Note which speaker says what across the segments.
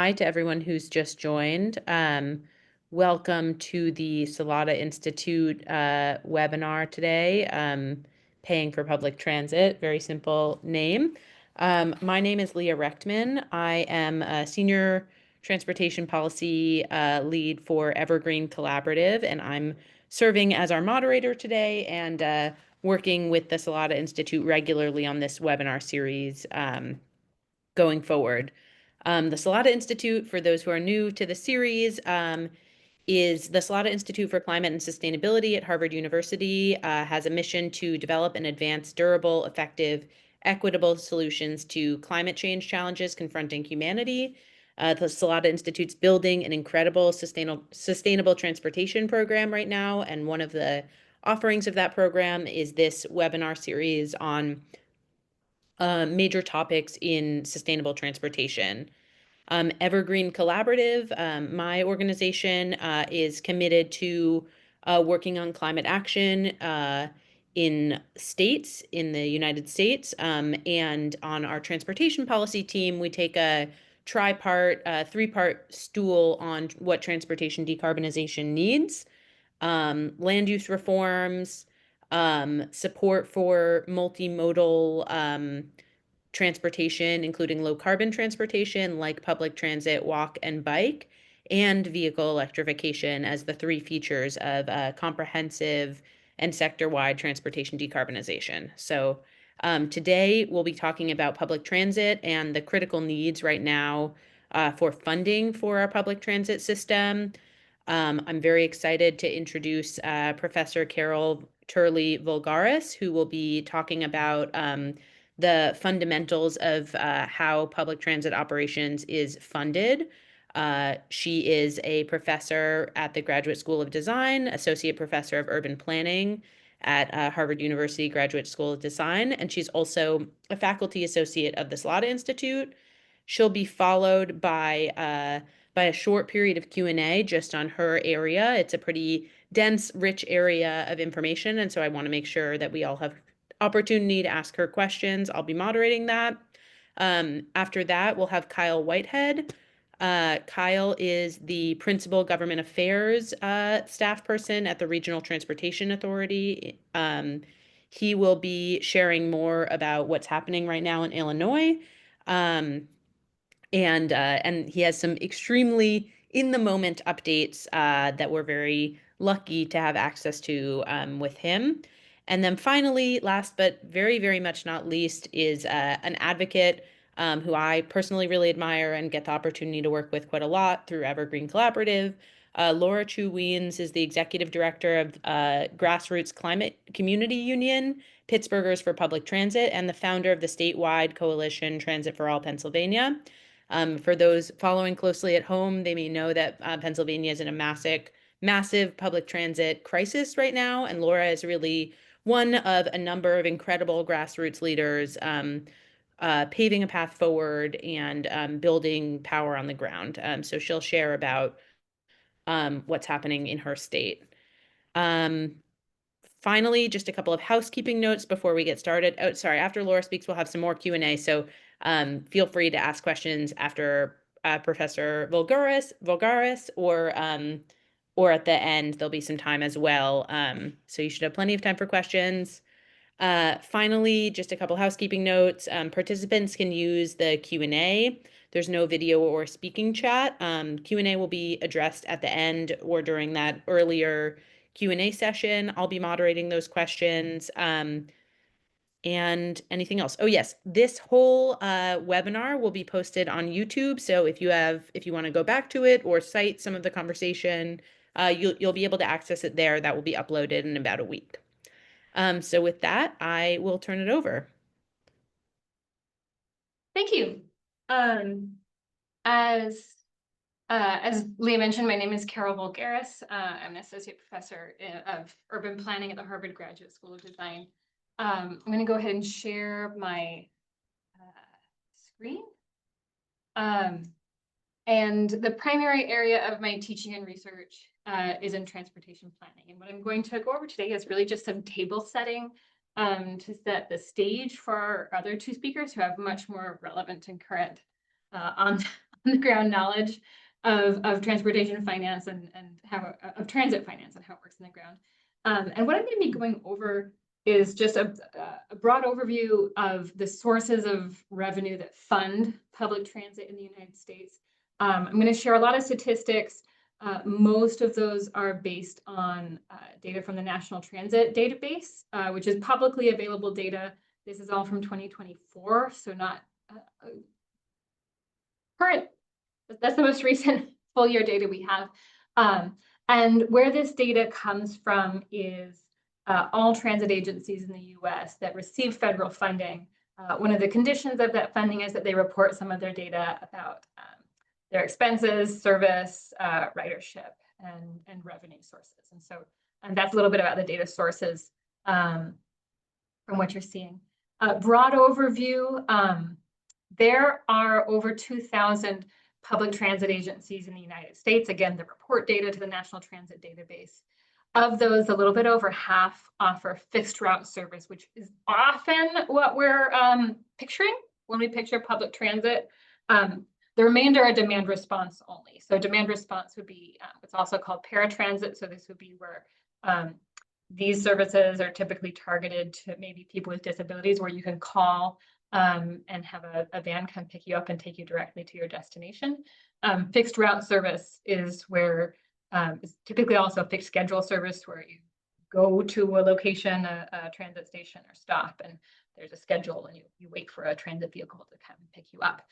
Speaker 1: Hi to everyone who's just joined. Welcome to the Salata Institute webinar today, Paying for Public Transit, very simple name. My name is Leah Rechtman. I am a Senior Transportation Policy Lead for Evergreen Collaborative, and I'm serving as our moderator today and working with the Salata Institute regularly on this webinar series going forward. The Salata Institute, for those who are new to the series, is the Salata Institute for Climate and Sustainability at Harvard University, has a mission to develop and advance durable, effective, equitable solutions to climate change challenges confronting humanity. The Salata Institute's building an incredible sustainable transportation program right now, and one of the offerings of that program is this webinar series on major topics in sustainable transportation. Evergreen Collaborative, my organization, is committed to working on climate action in states in the United States. And on our transportation policy team, we take a three-part stool on what transportation decarbonization needs, land use reforms, support for multimodal transportation, including low carbon transportation like public transit, walk, and bike, and vehicle electrification as the three features of comprehensive and sector-wide transportation decarbonization. So today we'll be talking about public transit and the critical needs right now for funding for our public transit system. I'm very excited to introduce Professor Carole Voulgaris, who will be talking about the fundamentals of how public transit operations is funded. She is a professor at the Graduate School of Design, associate professor of urban planning at Harvard University Graduate School of Design, and she's also a faculty associate of the Salata Institute. She'll be followed by a short period of Q&A just on her area. It's a pretty dense, rich area of information, and so I want to make sure that we all have opportunity to ask her questions. I'll be moderating that. After that, we'll have Kyle Whitehead. Kyle is the Principal Government Affairs staff person at the Regional Transportation Authority. He will be sharing more about what's happening right now in Illinois. And he has some extremely in-the-moment updates that we're very lucky to have access to with him. And then finally, last but very, very much not least, is an advocate who I personally really admire and get the opportunity to work with quite a lot through Evergreen Collaborative. Laura Chu Wiens is the executive director of Grassroots Climate Community Union, Pittsburghers for Public Transit, and the founder of the statewide coalition Transit for All Pennsylvania. For those following closely at home, they may know that Pennsylvania is in a massive public transit crisis right now, and Laura is really one of a number of incredible grassroots leaders paving a path forward and building power on the ground. So she'll share about what's happening in her state. Finally, just a couple of housekeeping notes before we get started. Oh, sorry, after Laura speaks, we'll have some more Q&A, so feel free to ask questions after Professor Voulgaris, or at the end, there'll be some time as well. So you should have plenty of time for questions. Finally, just a couple housekeeping notes. Participants can use the Q&A. There's no video or speaking chat. Q&A will be addressed at the end or during that earlier Q&A session. I'll be moderating those questions. And anything else? Oh yes, this whole webinar will be posted on YouTube. So if you want to go back to it or cite some of the conversation, you'll be able to access it there. That will be uploaded in about a week. So with that, I will turn it over.
Speaker 2: Thank you. As Leah mentioned, my name is Carole Voulgaris. I'm an associate professor of urban planning at the Harvard Graduate School of Design. I'm going to go ahead and share my screen. And the primary area of my teaching and research is in transportation planning. And what I'm going to go over today is really just some table setting to set the stage for our other two speakers who have much more relevant and current on on the ground knowledge of transportation finance and how of transit finance and how it works in the ground. And what I'm going to be going over is just a broad overview of the sources of revenue that fund public transit in the United States. I'm going to share a lot of statistics. Most of those are based on data from the National Transit Database, which is publicly available data. This is all from 2024, so not current. That's the most recent full year data we have. And where this data comes from is all transit agencies in the US that receive federal funding. One of the conditions of that funding is that they report some of their data about their expenses, service, ridership, and revenue sources. And that's a little bit about the data sources from what you're seeing. Broad overview, there are over 2,000 public transit agencies in the United States. Again, the report data to the National Transit Database. Of those, a little bit over half offer fixed route service, which is often what we're picturing when we picture public transit. The remainder are demand response only. So demand response would be what's also called paratransit. So this would be where these services are typically targeted to maybe people with disabilities, where you can call and have a van come pick you up and take you directly to your destination. Fixed route service is where it's typically also a fixed schedule service, where you go to a location, a transit station or stop, and there's a schedule, and you wait for a transit vehicle to come and pick you up.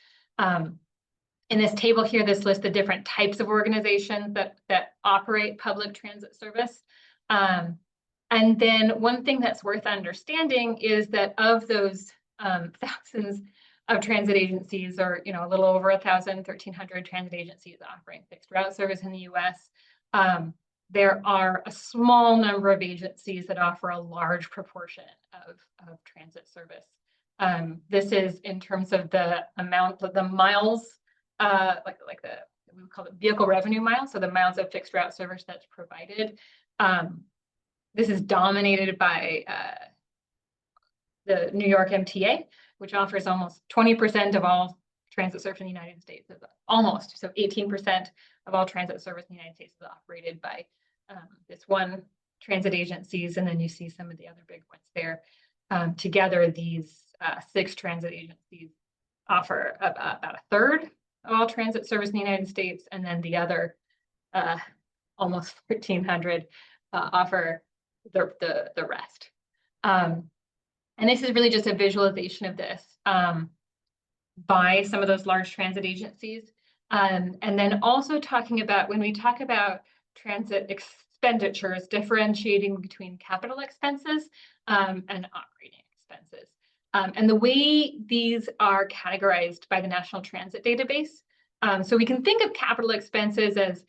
Speaker 2: In this table here, this lists the different types of organizations that operate public transit service. And then one thing that's worth understanding is that of those thousands of transit agencies, or a little over 1,000, 1,300 transit agencies offering fixed route service in the US, there are a small number of agencies that offer a large proportion of transit service. This is in terms of the amount of the miles, like we would call it vehicle revenue miles, so the miles of fixed route service that's provided. This is dominated by the New York MTA, which offers almost 20% of all transit service in the United States. Almost, so 18% of all transit service in the United States is operated by this one transit agencies, and then you see some of the other big ones there. Together, these 6 transit agencies offer about a third of all transit service in the United States, and then the other almost 1,300 offer the rest. And this is really just a visualization of this by some of those large transit agencies. And then also talking about, when we talk about transit expenditures, differentiating between capital expenses and operating expenses. And the way these are categorized by the National Transit Database. So we can think of capital expenses as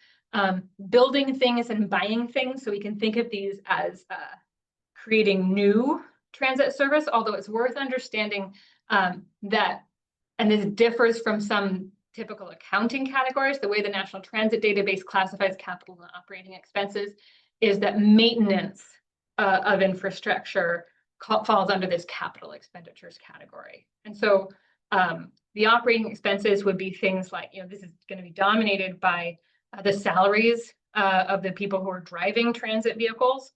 Speaker 2: building things and buying things. So we can think of these as creating new transit service, although it's worth understanding that, and this differs from some typical accounting categories, the way the National Transit Database classifies capital and operating expenses is that maintenance of infrastructure falls under this capital expenditures category. And so the operating expenses would be things like, this is going to be dominated by the salaries of the people who are driving transit vehicles.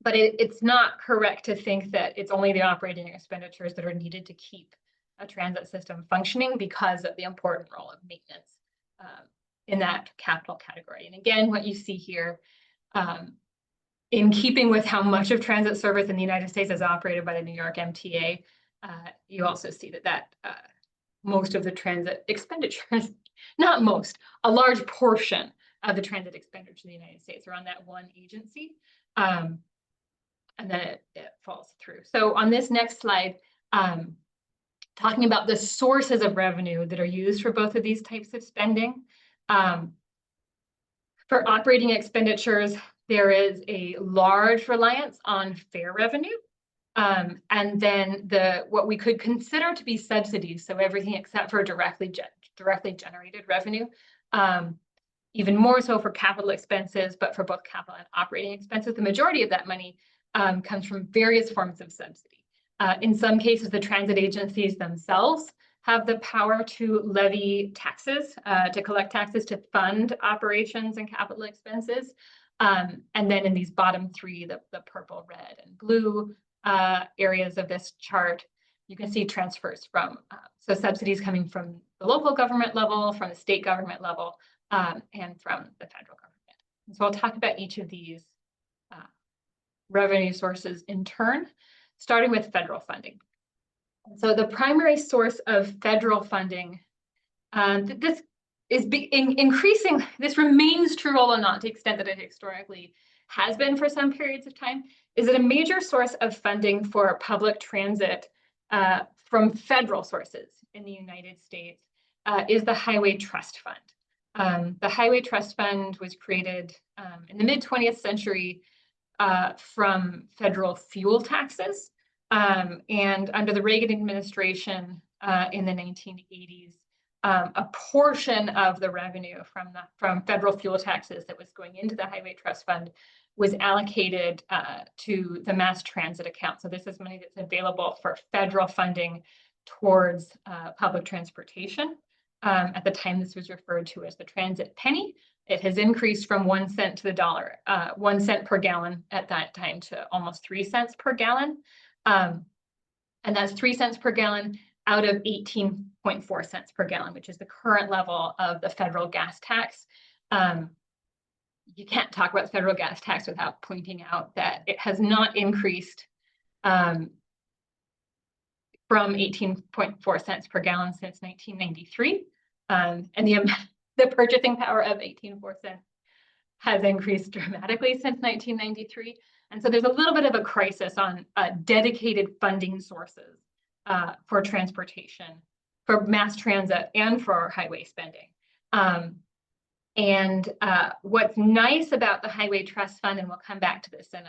Speaker 2: But it's not correct to think that it's only the operating expenditures that are needed to keep a transit system functioning, because of the important role of maintenance in that capital category. And again, what you see here, in keeping with how much of transit service in the United States is operated by the New York MTA, you also see that most of the transit expenditures, not most, a large portion of the transit expenditure in the United States are on that one agency. And then it falls through. So on this next slide, talking about the sources of revenue that are used for both of these types of spending. For operating expenditures, there is a large reliance on fare revenue. And then what we could consider to be subsidies, so everything except for directly generated revenue. Even more so for capital expenses, but for both capital and operating expenses, the majority of that money comes from various forms of subsidy. In some cases, the transit agencies themselves have the power to levy taxes, to collect taxes to fund operations and capital expenses. And then in these bottom three, the purple, red, and blue areas of this chart, you can see transfers from, so subsidies coming from the local government level, from the state government level, and from the federal government. And so I'll talk about each of these revenue sources in turn, starting with federal funding. So the primary source of federal funding, this is increasing, this remains true, although not to the extent that it historically has been for some periods of time, is that a major source of funding for public transit from federal sources in the United States is the Highway Trust Fund. The Highway Trust Fund was created in the mid-20th century from federal fuel taxes. And under the Reagan administration in the 1980s, a portion of the revenue from federal fuel taxes that was going into the Highway Trust Fund was allocated to the mass transit account. So this is money that's available for federal funding towards public transportation. At the time, this was referred to as the transit penny. It has increased from 1 cent to the dollar, 1 cent per gallon at that time to almost 3 cents per gallon. And that's 3 cents per gallon out of 18.4 cents per gallon, which is the current level of the federal gas tax. You can't talk about federal gas tax without pointing out that it has not increased from 18.4 cents per gallon since 1993. And the purchasing power of 18.4 cents has increased dramatically since 1993. And so there's a little bit of a crisis on dedicated funding sources for transportation, for mass transit, and for highway spending. And what's nice about the Highway Trust Fund, and we'll come back to this in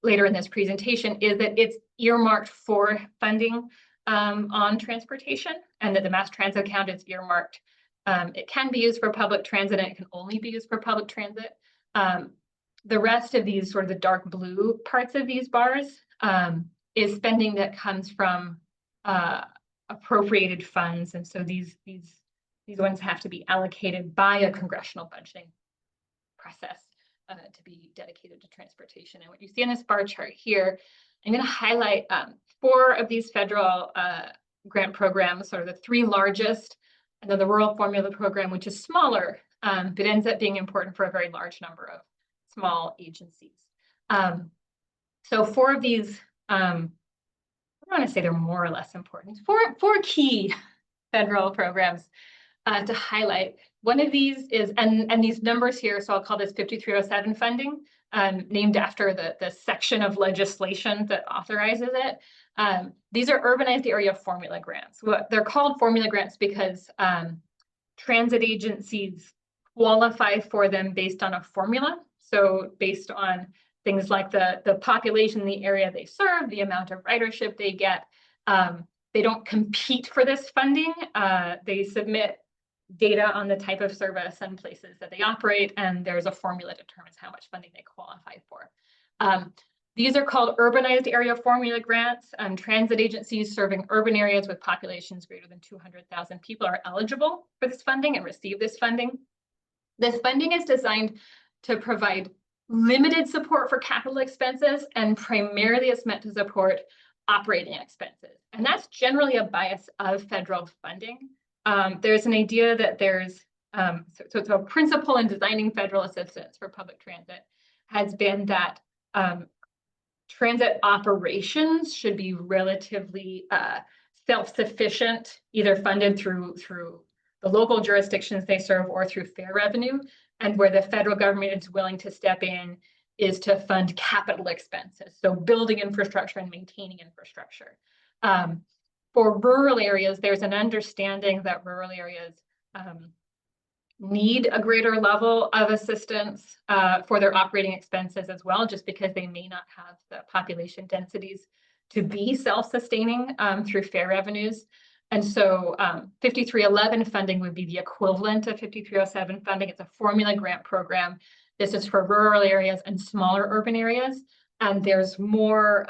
Speaker 2: later in this presentation, is that it's earmarked for funding on transportation, and that the mass transit account is earmarked. It can be used for public transit, and it can only be used for public transit. The rest of these, sort of the dark blue parts of these bars, is spending that comes from appropriated funds. And so these ones have to be allocated by a congressional budgeting process to be dedicated to transportation. And what you see in this bar chart here, I'm going to highlight 4 of these federal grant programs, sort of the 3 largest, and then the Rural Formula Program, which is smaller, but ends up being important for a very large number of small agencies. So 4 of these, I want to say they're more or less important. 4 key federal programs to highlight. One of these is, and these numbers here, so I'll call this 5307 funding, named after the section of legislation that authorizes it. These are urbanized area formula grants. They're called formula grants because transit agencies qualify for them based on a formula. So based on things like the population in the area they serve, the amount of ridership they get. They don't compete for this funding. They submit data on the type of service and places that they operate, and there's a formula that determines how much funding they qualify for. These are called urbanized area formula grants. Transit agencies serving urban areas with populations greater than 200,000 people are eligible for this funding and receive this funding. This funding is designed to provide limited support for capital expenses, and primarily it's meant to support operating expenses. And that's generally a bias of federal funding. There's an idea that there's, so a principle in designing federal assistance for public transit has been that transit operations should be relatively self-sufficient, either funded through the local jurisdictions they serve or through fare revenue, and where the federal government is willing to step in is to fund capital expenses, so building infrastructure and maintaining infrastructure. For rural areas, there's an understanding that rural areas need a greater level of assistance for their operating expenses as well, just because they may not have the population densities to be self-sustaining through fare revenues. And so 5311 funding would be the equivalent of 5307 funding. It's a formula grant program. This is for rural areas and smaller urban areas. And there's more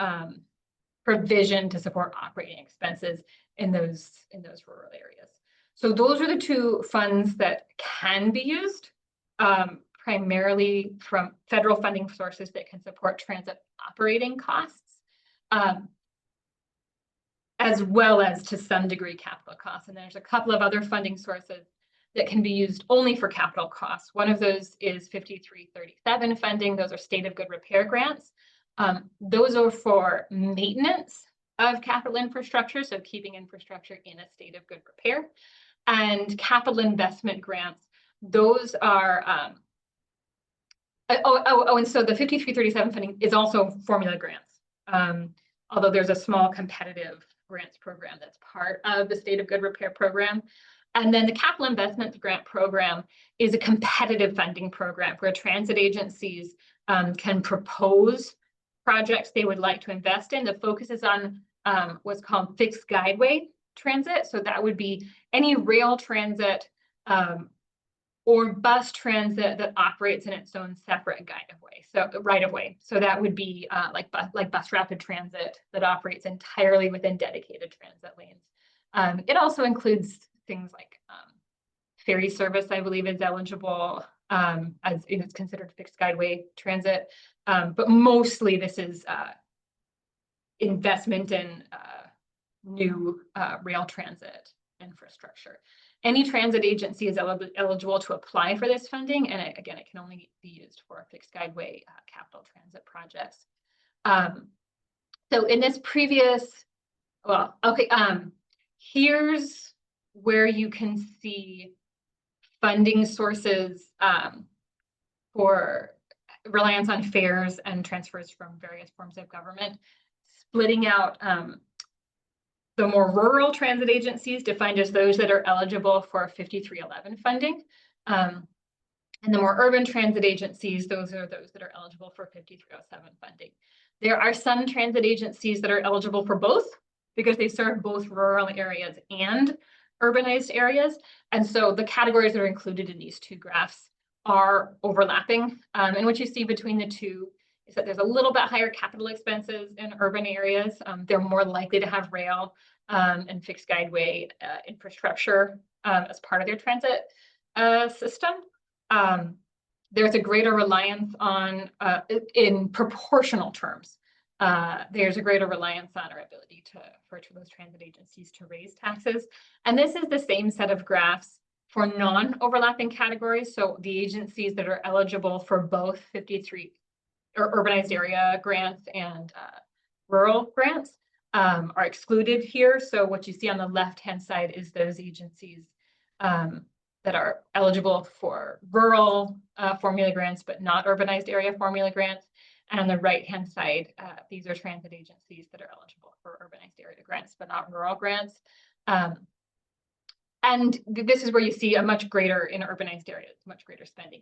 Speaker 2: provision to support operating expenses in those rural areas. So those are the two funds that can be used, primarily from federal funding sources that can support transit operating costs, as well as to some degree capital costs. And there's a couple of other funding sources that can be used only for capital costs. One of those is 5337 funding. Those are state of good repair grants. Those are for maintenance of capital infrastructure, so keeping infrastructure in a state of good repair. And capital investment grants, those are, and so the 5337 funding is also formula grants, although there's a small competitive grants program that's part of the state of good repair program. And then the capital investment grant program is a competitive funding program where transit agencies can propose projects they would like to invest in. The focus is on what's called fixed guideway transit. So that would be any rail transit or bus transit that operates in its own separate right of way. So that would be like bus rapid transit that operates entirely within dedicated transit lanes. It also includes things like ferry service, I believe, is eligible as it's considered fixed guideway transit. But mostly this is investment in new rail transit infrastructure. Any transit agency is eligible to apply for this funding, and again, it can only be used for fixed guideway capital transit projects. So in this previous, here's where you can see funding sources for reliance on fares and transfers from various forms of government, splitting out the more rural transit agencies defined as those that are eligible for 5311 funding. And the more urban transit agencies, those are those that are eligible for 5307 funding. There are some transit agencies that are eligible for both because they serve both rural areas and urbanized areas. And so the categories that are included in these two graphs are overlapping. And what you see between the two is that there's a little bit higher capital expenses in urban areas. They're more likely to have rail and fixed guideway infrastructure as part of their transit system. There's a greater reliance on, in proportional terms, there's a greater reliance on our ability for those transit agencies to raise taxes. And this is the same set of graphs for non-overlapping categories. So the agencies that are eligible for both 53 or urbanized area grants and rural grants are excluded here. So what you see on the left-hand side is those agencies that are eligible for rural formula grants, but not urbanized area formula grants. And on the right-hand side, these are transit agencies that are eligible for urbanized area grants, but not rural grants. And this is where you see a much greater, in urbanized areas, much greater spending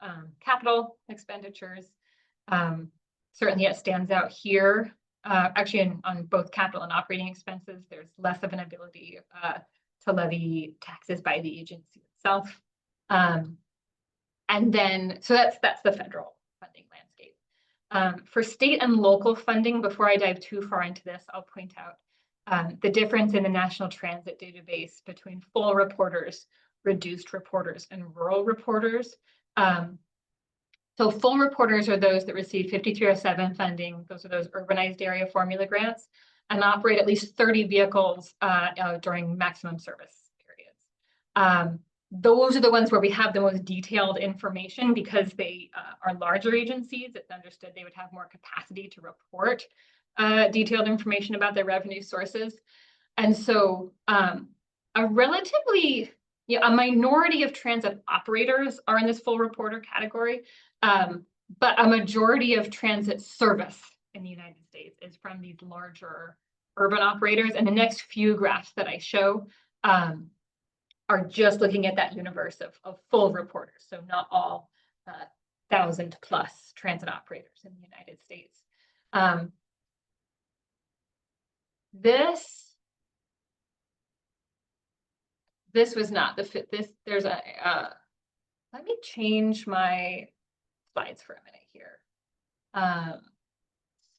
Speaker 2: on capital expenditures. Certainly it stands out here. Actually, on both capital and operating expenses, there's less of an ability to levy taxes by the agency itself. And then, so that's the federal funding landscape. For state and local funding, before I dive too far into this, I'll point out the difference in the National Transit Database between full reporters, reduced reporters, and rural reporters. So full reporters are those that receive 5307 funding. Those are those urbanized area formula grants and operate at least 30 vehicles during maximum service periods. Those are the ones where we have the most detailed information because they are larger agencies. It's understood they would have more capacity to report detailed information about their revenue sources. And so a minority of transit operators are in this full reporter category, but a majority of transit service in the United States is from these larger urban operators. And the next few graphs that I show are just looking at that universe of full reporters. So not all 1,000+ transit operators in the United States. This was not the fit. There's let me change my slides for a minute here.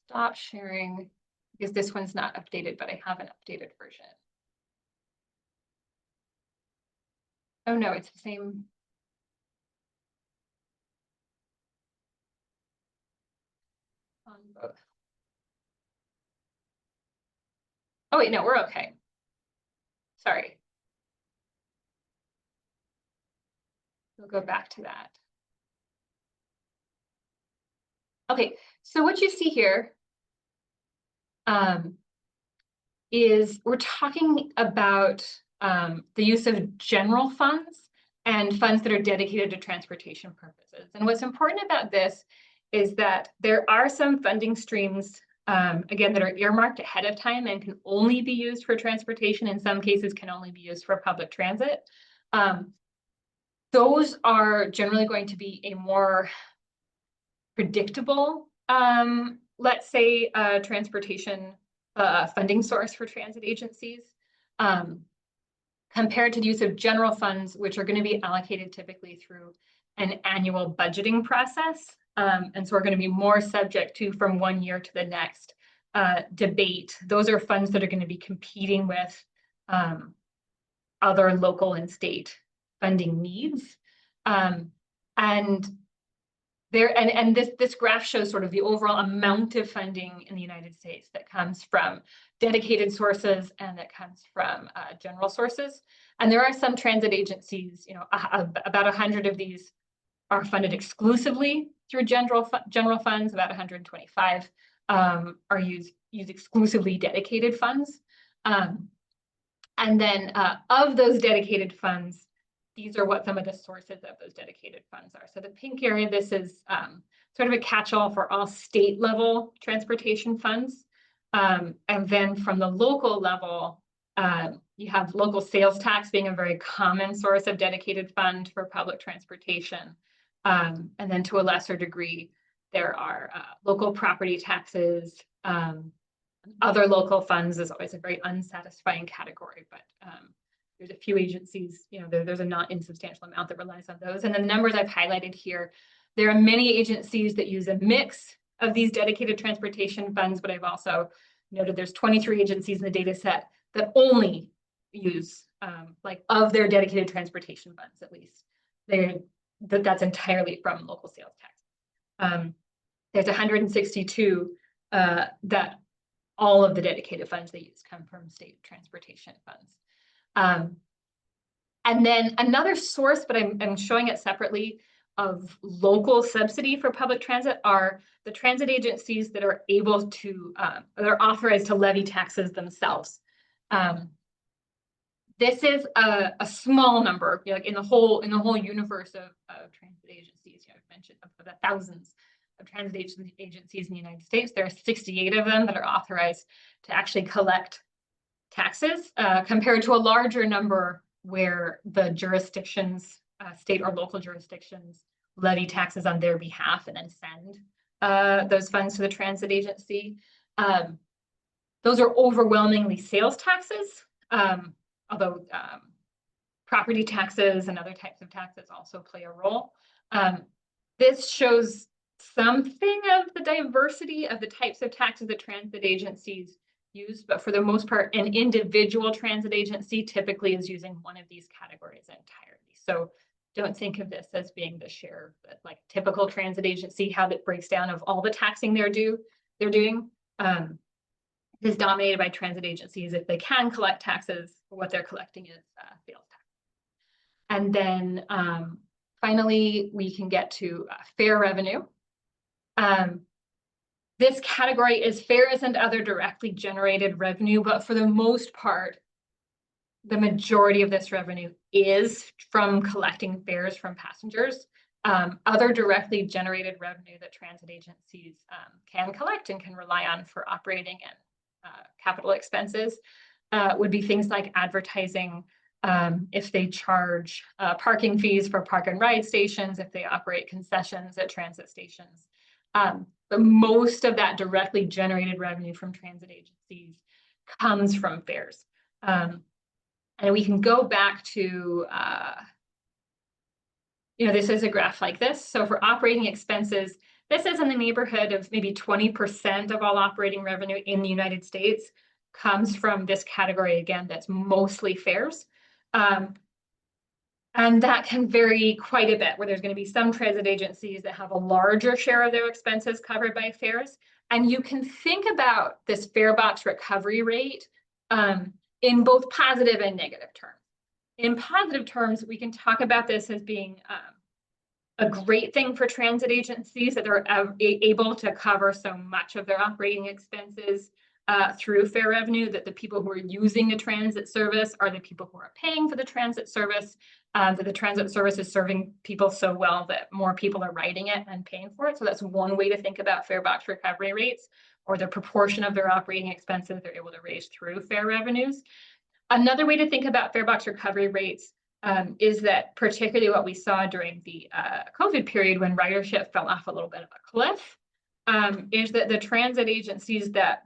Speaker 2: Stop sharing because this one's not updated, but I have an updated version. Oh, no, it's the same. On both. Oh, wait, no, we're okay. Sorry. We'll go back to that. Okay, so what you see here is we're talking about the use of general funds and funds that are dedicated to transportation purposes. And what's important about this is that there are some funding streams, again, that are earmarked ahead of time and can only be used for transportation. In some cases, can only be used for public transit. Those are generally going to be a more predictable, let's say, transportation funding source for transit agencies, compared to the use of general funds, which are going to be allocated typically through an annual budgeting process. And so we're going to be more subject to, from one year to the next, debate. Those are funds that are going to be competing with other local and state funding needs. And this graph shows sort of the overall amount of funding in the United States that comes from dedicated sources and that comes from general sources. And there are some transit agencies, about 100 of these are funded exclusively through general funds. About 125 are use exclusively dedicated funds. And then of those dedicated funds, these are what some of the sources of those dedicated funds are. So the pink area, this is sort of a catch-all for all state level transportation funds. And then from the local level, you have local sales tax being a very common source of dedicated fund for public transportation. And then to a lesser degree, there are local property taxes. Other local funds is always a very unsatisfying category, but there's a few agencies, there's a not insubstantial amount that relies on those. And the numbers I've highlighted here, there are many agencies that use a mix of these dedicated transportation funds, but I've also noted there's 23 agencies in the data set that only use, of their dedicated transportation funds, at least, that's entirely from local sales tax. There's 162 that all of the dedicated funds they use come from state transportation funds. And then another source, but I'm showing it separately, of local subsidy for public transit are the transit agencies that are able to, they're authorized to levy taxes themselves. This is a small number, like in the whole universe of transit agencies. I've mentioned of the thousands of transit agencies in the United States. There are 68 of them that are authorized to actually collect taxes, compared to a larger number where the jurisdictions, state or local jurisdictions, levy taxes on their behalf and then send those funds to the transit agency. Those are overwhelmingly sales taxes, although property taxes and other types of taxes also play a role. This shows something of the diversity of the types of taxes that transit agencies use, but for the most part, an individual transit agency typically is using one of these categories entirely. So don't think of this as being the share, like typical transit agency, how that breaks down of all the taxing they're doing. Is dominated by transit agencies. If they can collect taxes, what they're collecting is sales tax. And then finally, we can get to fare revenue. This category is fares and other directly generated revenue, but for the most part, the majority of this revenue is from collecting fares from passengers. Other directly generated revenue that transit agencies can collect and can rely on for operating and capital expenses would be things like advertising, if they charge parking fees for park and ride stations, if they operate concessions at transit stations. But most of that directly generated revenue from transit agencies comes from fares. And we can go back to, this is a graph like this. So for operating expenses, this is in the neighborhood of maybe 20% of all operating revenue in the United States comes from this category, again, that's mostly fares. And that can vary quite a bit, where there's going to be some transit agencies that have a larger share of their expenses covered by fares. And you can think about this fare box recovery rate in both positive and negative terms. In positive terms, we can talk about this as being a great thing for transit agencies, that they're able to cover so much of their operating expenses through fare revenue, that the people who are using the transit service are the people who are paying for the transit service, that the transit service is serving people so well that more people are riding it and paying for it. So that's one way to think about fare box recovery rates, or the proportion of their operating expenses they're able to raise through fare revenues. Another way to think about fare box recovery rates is that particularly what we saw during the COVID period, when ridership fell off a little bit of a cliff, is that the transit agencies that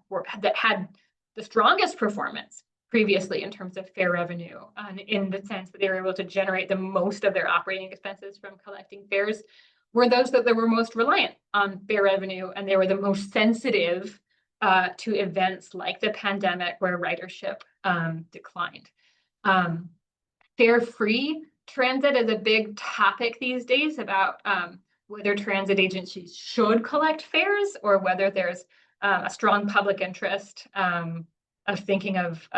Speaker 2: had the strongest performance previously in terms of fare revenue, in the sense that they were able to generate the most of their operating expenses from collecting fares, were those that were most reliant on fare revenue, and they were the most sensitive to events like the pandemic, where ridership declined. Fare-free transit is a big topic these days about whether transit agencies should collect fares, or whether there's a strong public interest of thinking of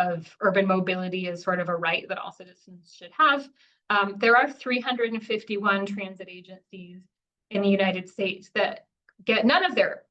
Speaker 2: urban mobility as sort of a right that all citizens should have. There are 351 transit agencies in the United States that get none of their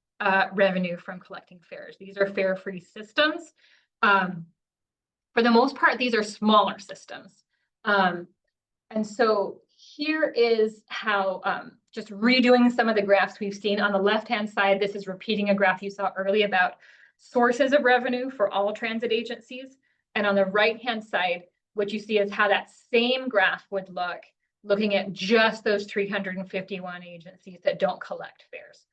Speaker 2: revenue from collecting fares. These are fare-free systems. For the most part, these are smaller systems. And so here is how, just redoing some of the graphs we've seen. On the left-hand side, this is repeating a graph you saw earlier about sources of revenue for all transit agencies. And on the right-hand side, what you see is how that same graph would look, looking at just those 351 agencies that don't collect fares.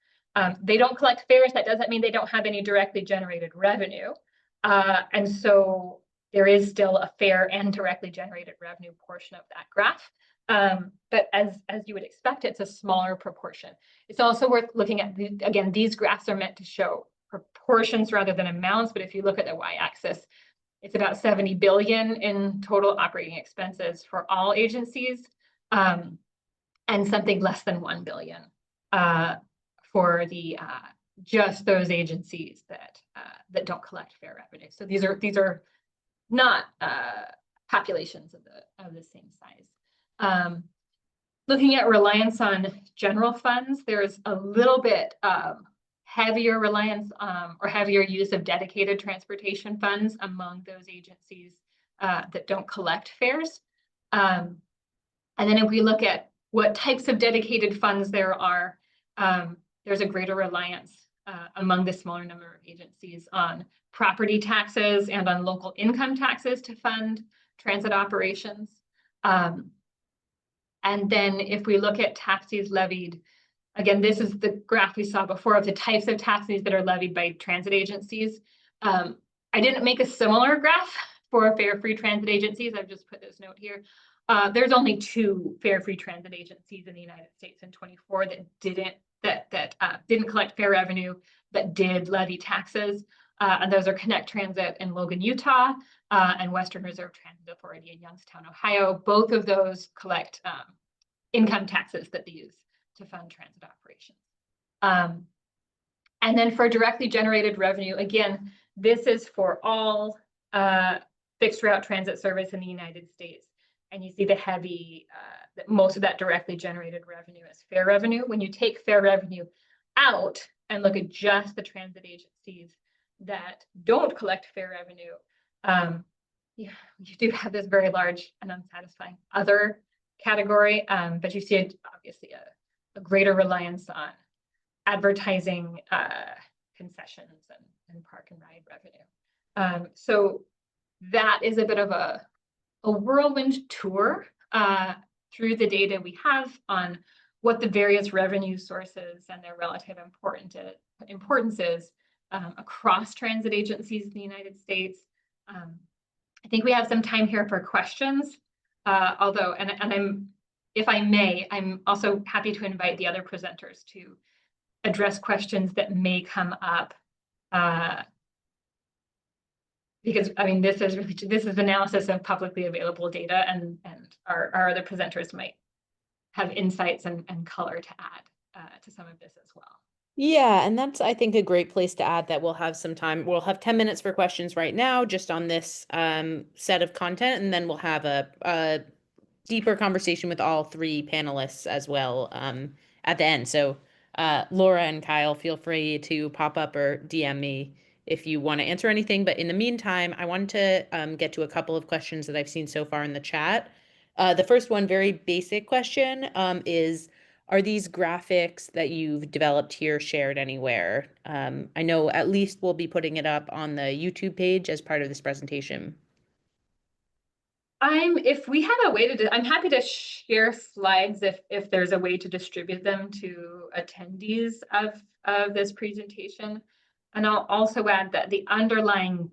Speaker 2: They don't collect fares. That doesn't mean they don't have any directly generated revenue. And so there is still a fare and directly generated revenue portion of that graph. But as you would expect, it's a smaller proportion. It's also worth looking at, again, these graphs are meant to show proportions rather than amounts. But if you look at the y-axis, it's about 70 billion in total operating expenses for all agencies, and something less than 1 billion for the just those agencies that don't collect fare revenue. So these are not populations of the same size. Looking at reliance on general funds, there's a little bit heavier reliance or heavier use of dedicated transportation funds among those agencies that don't collect fares. And then if we look at what types of dedicated funds there are, there's a greater reliance among the smaller number of agencies on property taxes and on local income taxes to fund transit operations. And then if we look at taxes levied, again, this is the graph we saw before of the types of taxes that are levied by transit agencies. I didn't make a similar graph for fare-free transit agencies. I've just put this note here. There's only 2 fare-free transit agencies in the United States in 24 that didn't collect fare revenue, but did levy taxes. And those are Connect Transit in Logan, Utah, and Western Reserve Transit Authority in Youngstown, Ohio. Both of those collect income taxes that they use to fund transit operations. And then for directly generated revenue, again, this is for all fixed route transit service in the United States. And you see the heavy, most of that directly generated revenue is fare revenue. When you take fare revenue out and look at just the transit agencies that don't collect fare revenue, you do have this very large and unsatisfying other category, but you see obviously a greater reliance on advertising, concessions, and park and ride revenue. So that is a bit of a whirlwind tour through the data we have on what the various revenue sources and their relative importance is across transit agencies in the United States. I think we have some time here for questions, although, and I'm, if I may, I'm also happy to invite the other presenters to address questions that may come up because I mean, this is analysis of publicly available data, and our other presenters might have insights and color to add to some of this as well.
Speaker 1: Yeah, and that's, I think, a great place to add that we'll have some time. We'll have 10 minutes for questions right now, just on this set of content, and then we'll have a deeper conversation with all three panelists as well at the end. So Laura and Kyle, feel free to pop up or DM me if you want to answer anything. But in the meantime, I wanted to get to a couple of questions that I've seen so far in the chat. The first one, very basic question, is, are these graphics that you've developed here shared anywhere? I know at least we'll be putting it up on the YouTube page as part of this presentation.
Speaker 2: If we have a way to, I'm happy to share slides if there's a way to distribute them to attendees of this presentation. And I'll also add that the underlying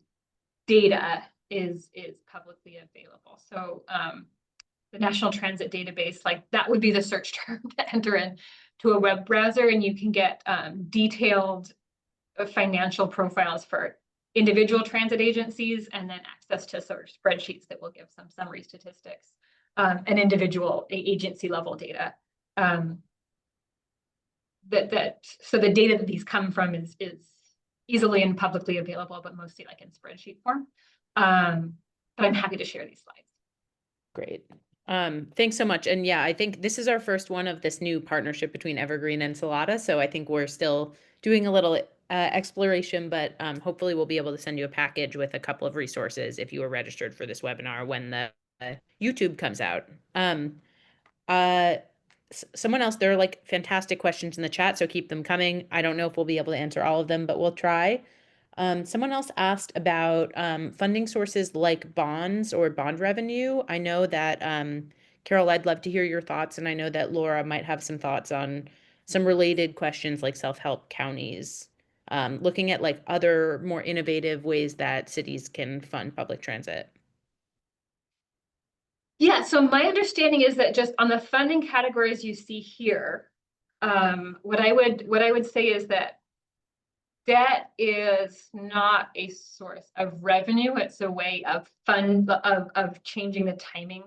Speaker 2: data is publicly available. So the National Transit Database, like that would be the search term to enter in to a web browser, and you can get detailed financial profiles for individual transit agencies, and then access to sort of spreadsheets that will give some summary statistics and individual agency level data. So the data that these come from is easily and publicly available, but mostly like in spreadsheet form. But I'm happy to share these slides.
Speaker 1: Great. Thanks so much. And yeah, I think this is our first one of this new partnership between Evergreen and Salata. So I think we're still doing a little exploration, but hopefully we'll be able to send you a package with a couple of resources if you are registered for this webinar when the YouTube comes out. Someone else, there are like fantastic questions in the chat, so keep them coming. I don't know if we'll be able to answer all of them, but we'll try. Someone else asked about funding sources like bonds or bond revenue. I know that, Carole, I'd love to hear your thoughts, and I know that Laura might have some thoughts on some related questions like self-help counties, looking at like other more innovative ways that cities can fund public transit.
Speaker 2: Yeah, so my understanding is that just on the funding categories you see here, what I would say is that debt is not a source of revenue. It's a way of changing the timing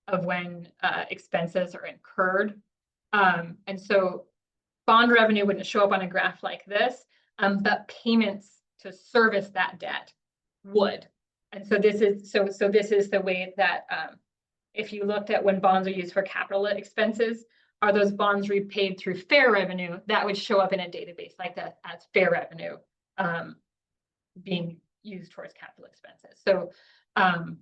Speaker 2: of when expenses are incurred. And so bond revenue wouldn't show up on a graph like this, but payments to service that debt would. And so this is this is the way that if you looked at when bonds are used for capital expenses, are those bonds repaid through fare revenue? That would show up in a database like that as fare revenue being used towards capital expenses. So does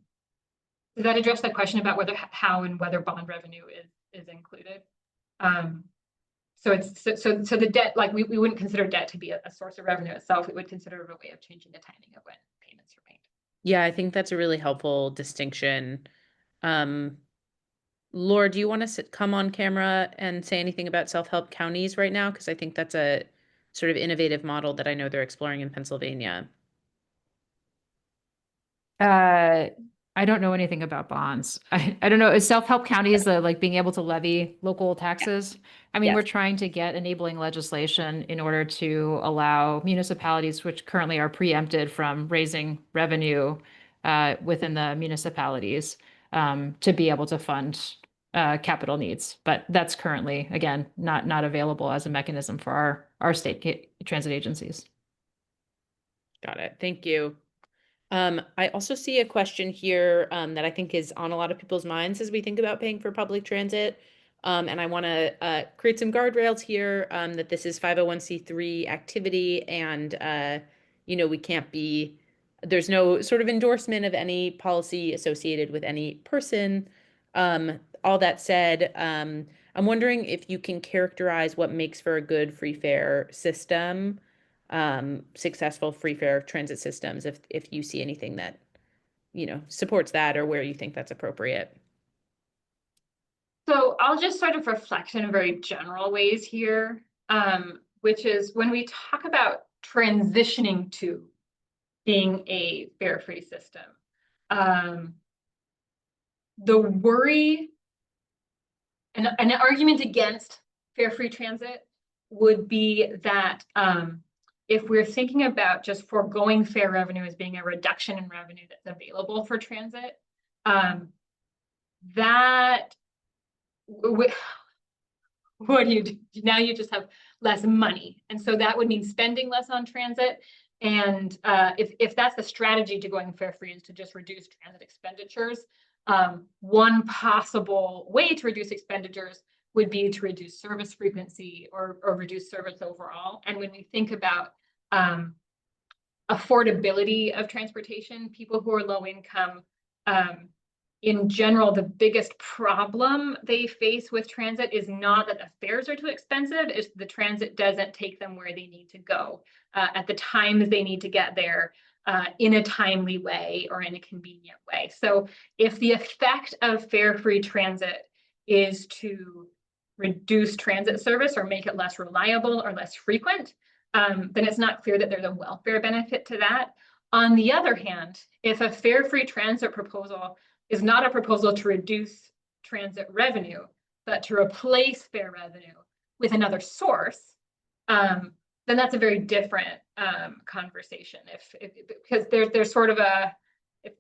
Speaker 2: that address that question about how and whether bond revenue is included? So the debt, like we wouldn't consider debt to be a source of revenue itself. We would consider it a way of changing the timing of when payments are made.
Speaker 1: Yeah, I think that's a really helpful distinction. Laura, do you want to come on camera and say anything about self-help counties right now? Because I think that's a sort of innovative model that I know they're exploring in Pennsylvania.
Speaker 3: I don't know anything about bonds. I don't know. Is self-help counties like being able to levy local taxes? I mean,
Speaker 1: Yes.
Speaker 3: we're trying to get enabling legislation in order to allow municipalities, which currently are preempted from raising revenue within the municipalities, to be able to fund capital needs. But that's currently, again, not available as a mechanism for our state transit agencies.
Speaker 1: Got it. Thank you. I also see a question here that I think is on a lot of people's minds as we think about paying for public transit. And I want to create some guardrails here that this is 501c3 activity, and we can't be, there's no sort of endorsement of any policy associated with any person. All that said, I'm wondering if you can characterize what makes for a good free fare system, successful free fare transit systems, if you see anything that supports that, or where you think that's appropriate.
Speaker 2: So I'll just sort of reflect in very general ways here, which is when we talk about transitioning to being a fare-free system, the worry and an argument against fare-free transit would be that if we're thinking about just foregoing fare revenue as being a reduction in revenue that's available for transit, that what do you do? Now you just have less money. And so that would mean spending less on transit. And if that's the strategy to going fare free is to just reduce transit expenditures, one possible way to reduce expenditures would be to reduce service frequency or reduce service overall. And when we think about affordability of transportation, people who are low income, in general, the biggest problem they face with transit is not that the fares are too expensive, it's the transit doesn't take them where they need to go at the times they need to get there in a timely way or in a convenient way. So if the effect of fare-free transit is to reduce transit service or make it less reliable or less frequent, then it's not clear that there's a welfare benefit to that. On the other hand, if a fare-free transit proposal is not a proposal to reduce transit revenue, but to replace fare revenue with another source, then that's a very different conversation. Because there's sort of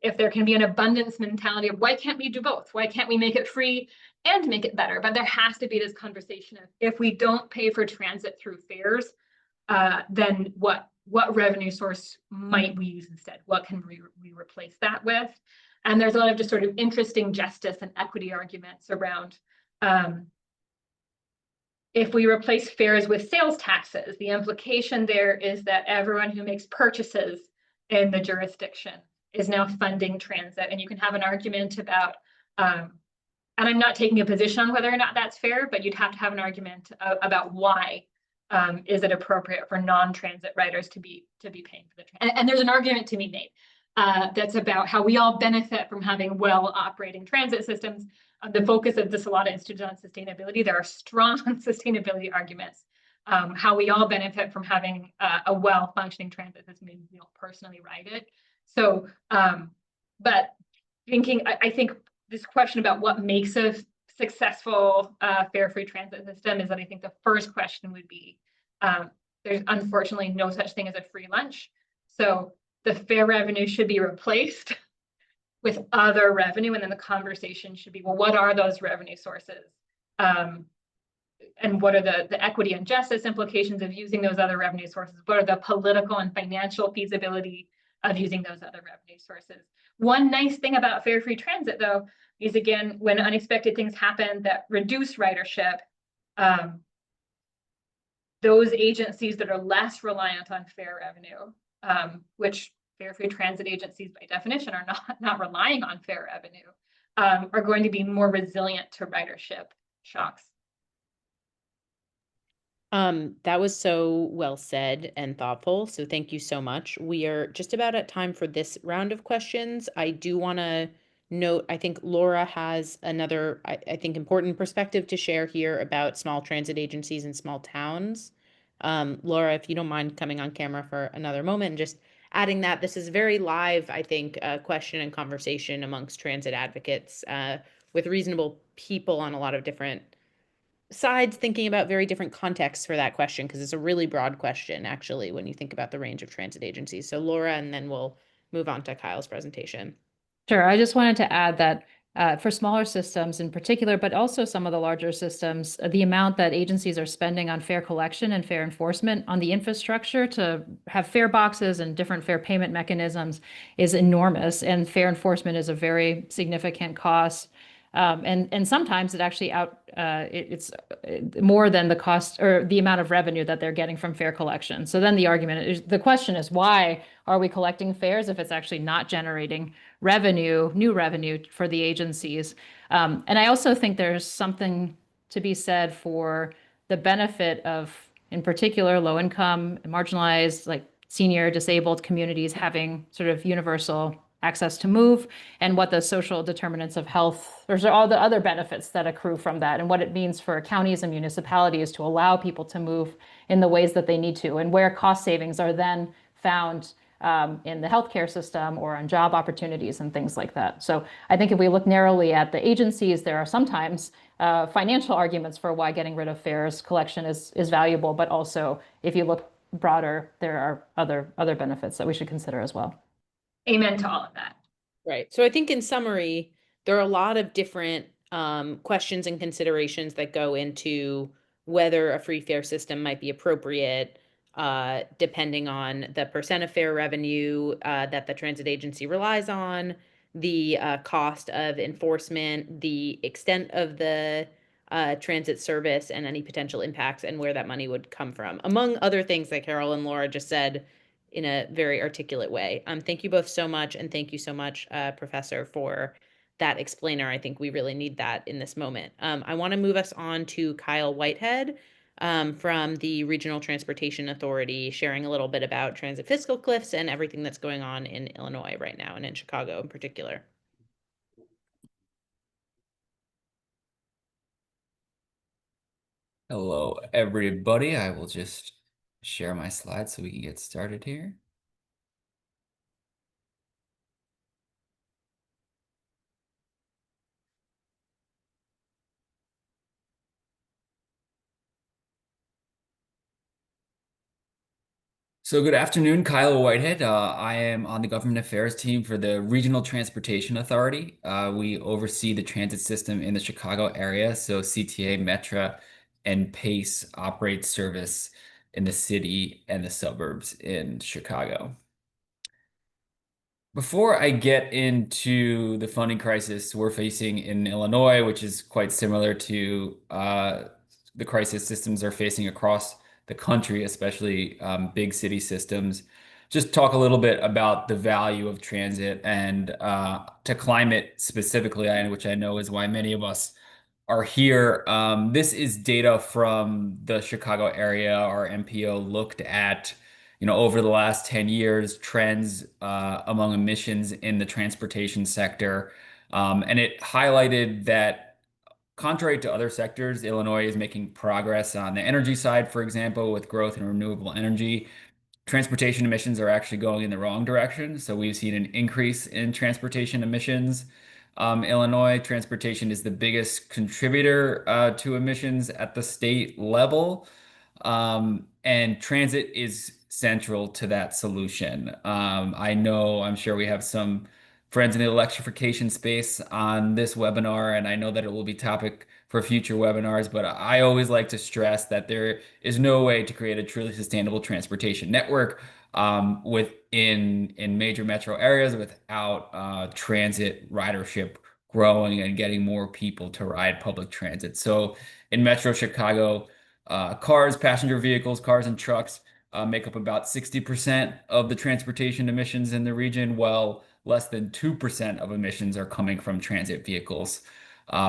Speaker 2: if there can be an abundance mentality of why can't we do both? Why can't we make it free and make it better? But there has to be this conversation of if we don't pay for transit through fares, then what revenue source might we use instead? What can we replace that with? And there's a lot of just sort of interesting justice and equity arguments around if we replace fares with sales taxes, the implication there is that everyone who makes purchases in the jurisdiction is now funding transit. And you can have an argument about, and I'm not taking a position on whether or not that's fair, but you'd have to have an argument about why is it appropriate for non-transit riders to be paying for the transit. And there's an argument to be made. That's about how we all benefit from having well-operating transit systems. The focus of the Salata Institute on sustainability, there are strong sustainability arguments. How we all benefit from having a well-functioning transit system, and we don't personally ride it. So, but I think this question about what makes a successful fare-free transit system is that I think the first question would be, there's unfortunately no such thing as a free lunch. So the fare revenue should be replaced with other revenue. And then the conversation should be, well, what are those revenue sources? And what are the equity and justice implications of using those other revenue sources? What are the political and financial feasibility of using those other revenue sources? One nice thing about fare-free transit, though, is again, when unexpected things happen that reduce ridership, those agencies that are less reliant on fare revenue, which fare-free transit agencies by definition are not relying on fare revenue, are going to be more resilient to ridership shocks.
Speaker 1: That was so well said and thoughtful. So thank you so much. We are just about at time for this round of questions. I do want to note, I think Laura has another, I think, important perspective to share here about small transit agencies in small towns. Laura, if you don't mind coming on camera for another moment and just adding that this is very live, I think, question and conversation amongst transit advocates with reasonable people on a lot of different sides thinking about very different contexts for that question, because it's a really broad question, actually, when you think about the range of transit agencies. So Laura, and then we'll move on to Kyle's presentation.
Speaker 3: Sure. I just wanted to add that for smaller systems in particular, but also some of the larger systems, the amount that agencies are spending on fare collection and fare enforcement on the infrastructure to have fare boxes and different fare payment mechanisms is enormous. And fare enforcement is a very significant cost. And sometimes it actually it's more than the cost or the amount of revenue that they're getting from fare collection. So then the question is, why are we collecting fares if it's actually not generating new revenue for the agencies? And I also think there's something to be said for the benefit of, in particular, low income, marginalized, like senior, disabled communities having sort of universal access to move, and what the social determinants of health, there's all the other benefits that accrue from that, and what it means for counties and municipalities to allow people to move in the ways that they need to, and where cost savings are then found in the healthcare system or on job opportunities and things like that. So I think if we look narrowly at the agencies, there are sometimes financial arguments for why getting rid of fares collection is valuable, but also if you look broader, there are other benefits that we should consider as well.
Speaker 2: Amen to all of that.
Speaker 1: Right. So I think in summary, there are a lot of different questions and considerations that go into whether a free fare system might be appropriate, depending on the percent of fare revenue that the transit agency relies on, the cost of enforcement, the extent of the transit service, and any potential impacts, and where that money would come from, among other things that Carole and Laura just said in a very articulate way. Thank you both so much, and thank you so much, Professor, for that explainer. I think we really need that in this moment. I want to move us on to Kyle Whitehead from the Regional Transportation Authority, sharing a little bit about transit fiscal cliffs and everything that's going on in Illinois right now, and in Chicago in particular.
Speaker 4: Hello, everybody. I will just share my slides so we can get started here. So good afternoon, Kyle Whitehead. I am on the government affairs team for the Regional Transportation Authority. We oversee the transit system in the Chicago area. So CTA, Metra, and PACE operate service in the city and the suburbs in Chicago. Before I get into the funding crisis we're facing in Illinois, which is quite similar to the crisis systems are facing across the country, especially big city systems, just talk a little bit about the value of transit and to climate specifically, which I know is why many of us are here. This is data from the Chicago area. Our MPO looked at, over the last 10 years, trends among emissions in the transportation sector. And it highlighted that contrary to other sectors, Illinois is making progress on the energy side, for example, with growth in renewable energy. Transportation emissions are actually going in the wrong direction. So we've seen an increase in transportation emissions. Illinois transportation is the biggest contributor to emissions at the state level. And transit is central to that solution. I'm sure we have some friends in the electrification space on this webinar, and I know that it will be topic for future webinars, but I always like to stress that there is no way to create a truly sustainable transportation network in major metro areas without transit ridership growing and getting more people to ride public transit. So in Metro Chicago, cars, passenger vehicles, cars and trucks make up about 60% of the transportation emissions in the region, while less than 2% of emissions are coming from transit vehicles.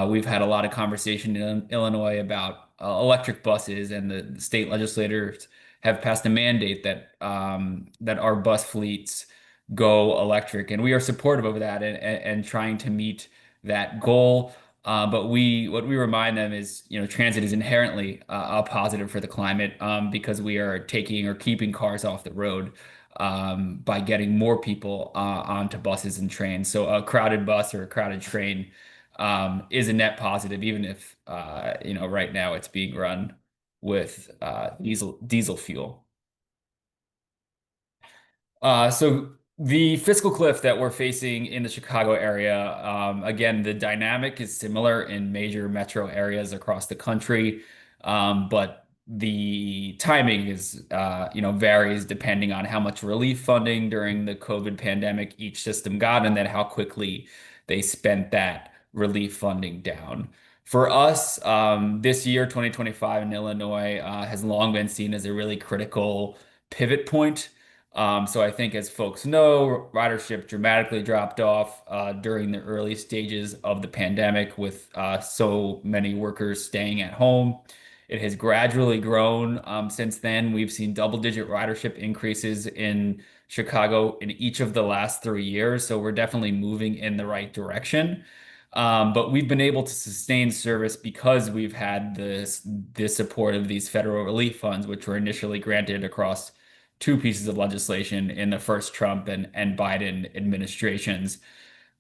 Speaker 4: We've had a lot of conversation in Illinois about electric buses, and the state legislators have passed a mandate that that our bus fleets go electric, and we are supportive of that and trying to meet that goal. But what we remind them is, transit is inherently a positive for the climate because we are taking or keeping cars off the road by getting more people onto buses and trains. So a crowded bus or a crowded train is a net positive, even if right now it's being run with diesel fuel. So the fiscal cliff that we're facing in the Chicago area, again, the dynamic is similar in major metro areas across the country, but the timing is, varies depending on how much relief funding during the COVID pandemic each system got, and then how quickly they spent that relief funding down. For us, this year, 2025 in Illinois, has long been seen as a really critical pivot point. So I think, as folks know, ridership dramatically dropped off during the early stages of the pandemic with so many workers staying at home. It has gradually grown since then. We've seen double-digit ridership increases in Chicago in each of the last 3 years. So we're definitely moving in the right direction. But we've been able to sustain service because we've had the support of these federal relief funds, which were initially granted across two pieces of legislation in the first Trump and Biden administrations.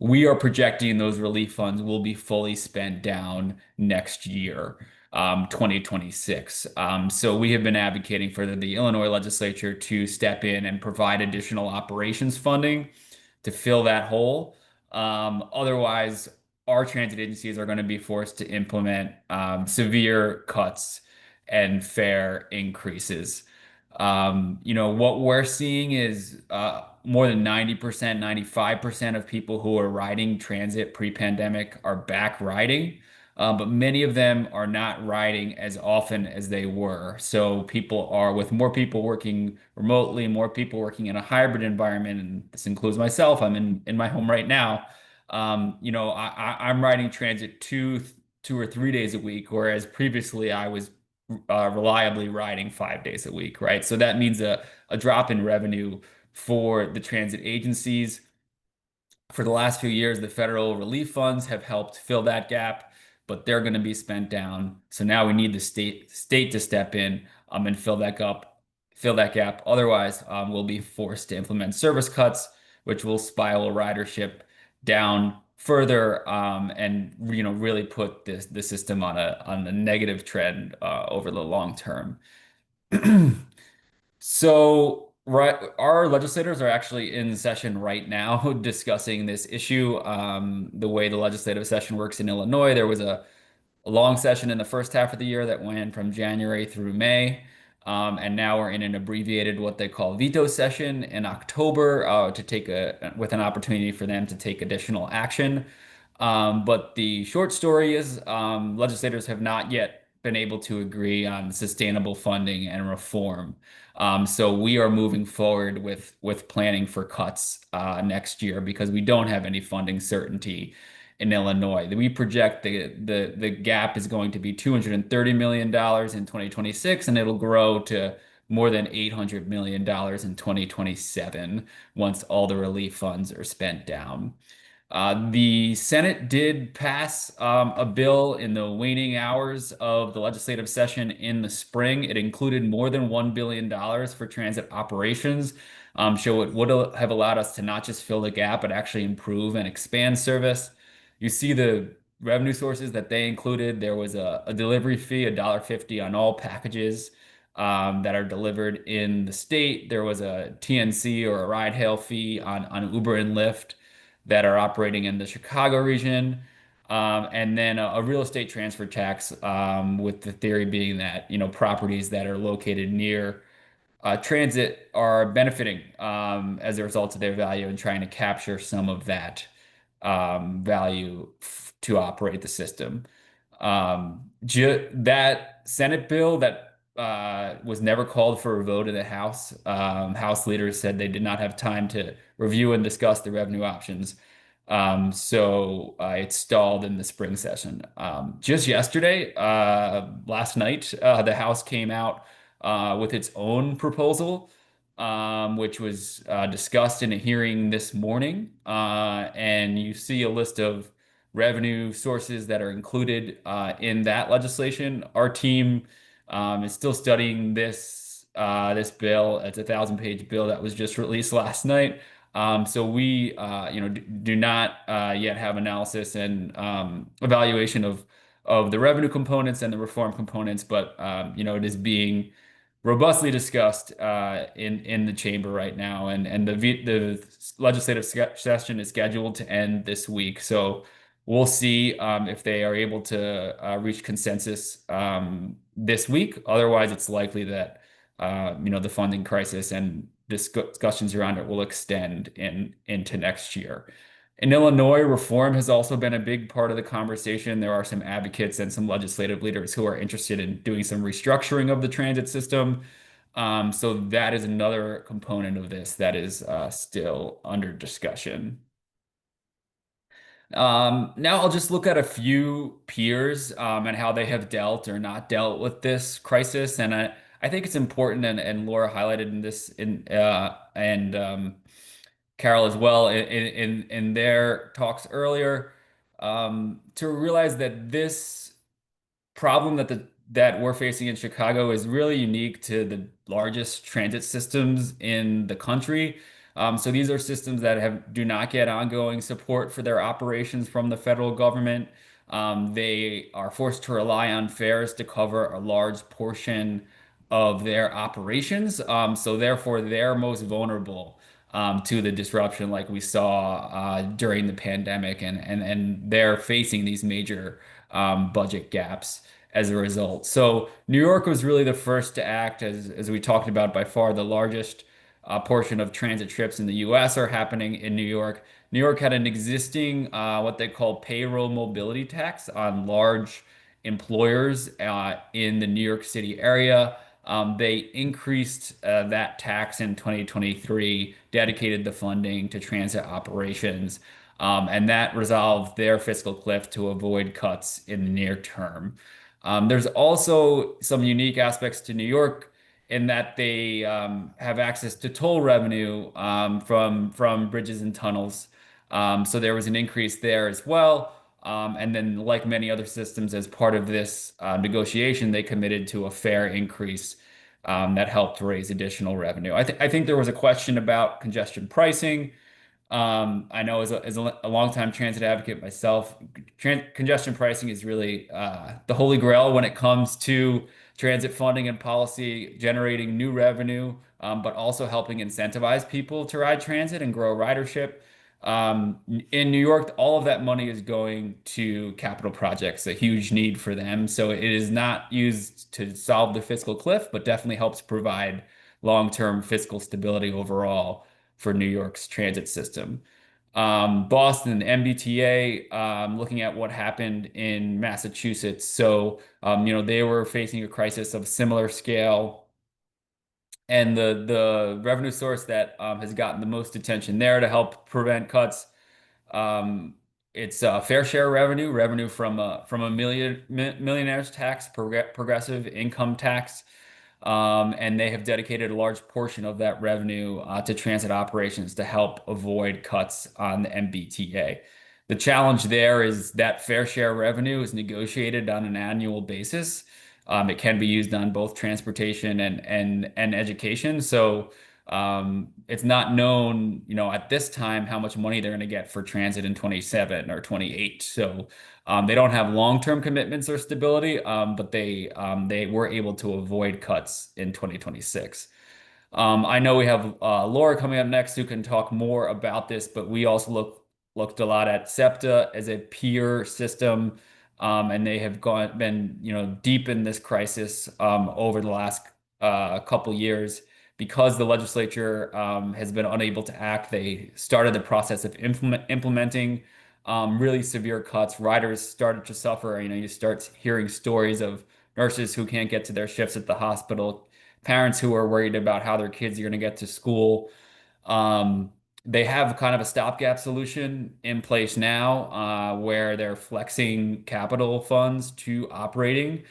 Speaker 4: We are projecting those relief funds will be fully spent down next year. 2026. So we have been advocating for the Illinois legislature to step in and provide additional operations funding to fill that hole. Otherwise, our transit agencies are going to be forced to implement severe cuts and fare increases. What we're seeing is more than 90%, 95% of people who are riding transit pre-pandemic are back riding. But many of them are not riding as often as they were. So with more people working remotely, more people working in a hybrid environment, and this includes myself. I'm in my home right now. I'm riding transit two or 3 days a week, whereas previously I was reliably riding 5 days a week, right? So that means a drop in revenue for the transit agencies. For the last few years, the federal relief funds have helped fill that gap, but they're going to be spent down. So now we need the state to step in and fill that gap. Otherwise, we'll be forced to implement service cuts, which will spiral ridership down further, and really put the system on a negative trend over the long term. So, right, our legislators are actually in session right now discussing this issue. The way the legislative session works in Illinois, there was a long session in the first half of the year that went from January through May. And now we're in an abbreviated, what they call veto session in October, with an opportunity for them to take additional action. But the short story is, legislators have not yet been able to agree on sustainable funding and reform. So we are moving forward with planning for cuts next year because we don't have any funding certainty in Illinois. We project the gap is going to be $230 million in 2026, and it'll grow to more than $800 million in 2027 once all the relief funds are spent down. The Senate did pass a bill in the waning hours of the legislative session in the spring. It included more than $1 billion for transit operations. So it would have allowed us to not just fill the gap, but actually improve and expand service. You see the revenue sources that they included. There was a delivery fee, $1.50 on all packages that are delivered in the state. There was a TNC or a ride hail fee on Uber and Lyft that are operating in the Chicago region. And then a real estate transfer tax, with the theory being that, properties that are located near transit are benefiting as a result of their value and trying to capture some of that value to operate the system. That Senate bill that was never called for a vote in the House. House leaders said they did not have time to review and discuss the revenue options. So it stalled in the spring session. Just yesterday, last night, the House came out with its own proposal, which was discussed in a hearing this morning. And you see a list of revenue sources that are included in that legislation. Our team is still studying this bill. It's a 1,000-page bill that was just released last night. So we, do not yet have analysis and evaluation of the revenue components and the reform components, but it is being robustly discussed in the chamber right now, and the legislative session is scheduled to end this week. So we'll see if they are able to reach consensus this week. Otherwise, it's likely that the funding crisis and discussions around it will extend into next year. In Illinois, reform has also been a big part of the conversation. There are some advocates and some legislative leaders who are interested in doing some restructuring of the transit system. So that is another component of this that is still under discussion. Now I'll just look at a few peers and how they have dealt or not dealt with this crisis. And I think it's important, and Laura highlighted in this and Carole as well in their talks earlier, to realize that this problem that we're facing in Chicago is really unique to the largest transit systems in the country. So these are systems that do not get ongoing support for their operations from the federal government. They are forced to rely on fares to cover a large portion of their operations. So therefore, they're most vulnerable to the disruption like we saw during the pandemic, and they're facing these major budget gaps as a result. So New York was really the first to act, as we talked about, by far the largest portion of transit trips in the US are happening in New York. New York had an existing what they call payroll mobility tax on large employers in the New York City area. They increased that tax in 2023, dedicated the funding to transit operations, and that resolved their fiscal cliff to avoid cuts in the near term. There's also some unique aspects to New York in that they have access to toll revenue from bridges and tunnels. So there was an increase there as well. And then, like many other systems, as part of this negotiation, they committed to a fair increase that helped raise additional revenue. I think there was a question about congestion pricing. I know as a longtime transit advocate myself, congestion pricing is really the holy grail when it comes to transit funding and policy, generating new revenue, but also helping incentivize people to ride transit and grow ridership. In New York, all of that money is going to capital projects, a huge need for them. So it is not used to solve the fiscal cliff, but definitely helps provide long-term fiscal stability overall for New York's transit system. Boston, MBTA, looking at what happened in Massachusetts. So, they were facing a crisis of similar scale. And the revenue source that has gotten the most attention there to help prevent cuts, it's fair share revenue from a millionaire's tax, progressive income tax. And they have dedicated a large portion of that revenue to transit operations to help avoid cuts on the MBTA. The challenge there is that fair share revenue is negotiated on an annual basis. It can be used on both transportation and education. So it's not known, at this time how much money they're going to get for transit in 27 or 28. So they don't have long-term commitments or stability, but they were able to avoid cuts in 2026. I know we have Laura coming up next who can talk more about this, but we also looked a lot at SEPTA as a peer system, and they have been deep in this crisis over the last couple years. Because the legislature has been unable to act, they started the process of implementing really severe cuts. Riders started to suffer. You start hearing stories of nurses who can't get to their shifts at the hospital, parents who are worried about how their kids are going to get to school. Um, they have kind of a stopgap solution in place now where they're flexing capital funds to operating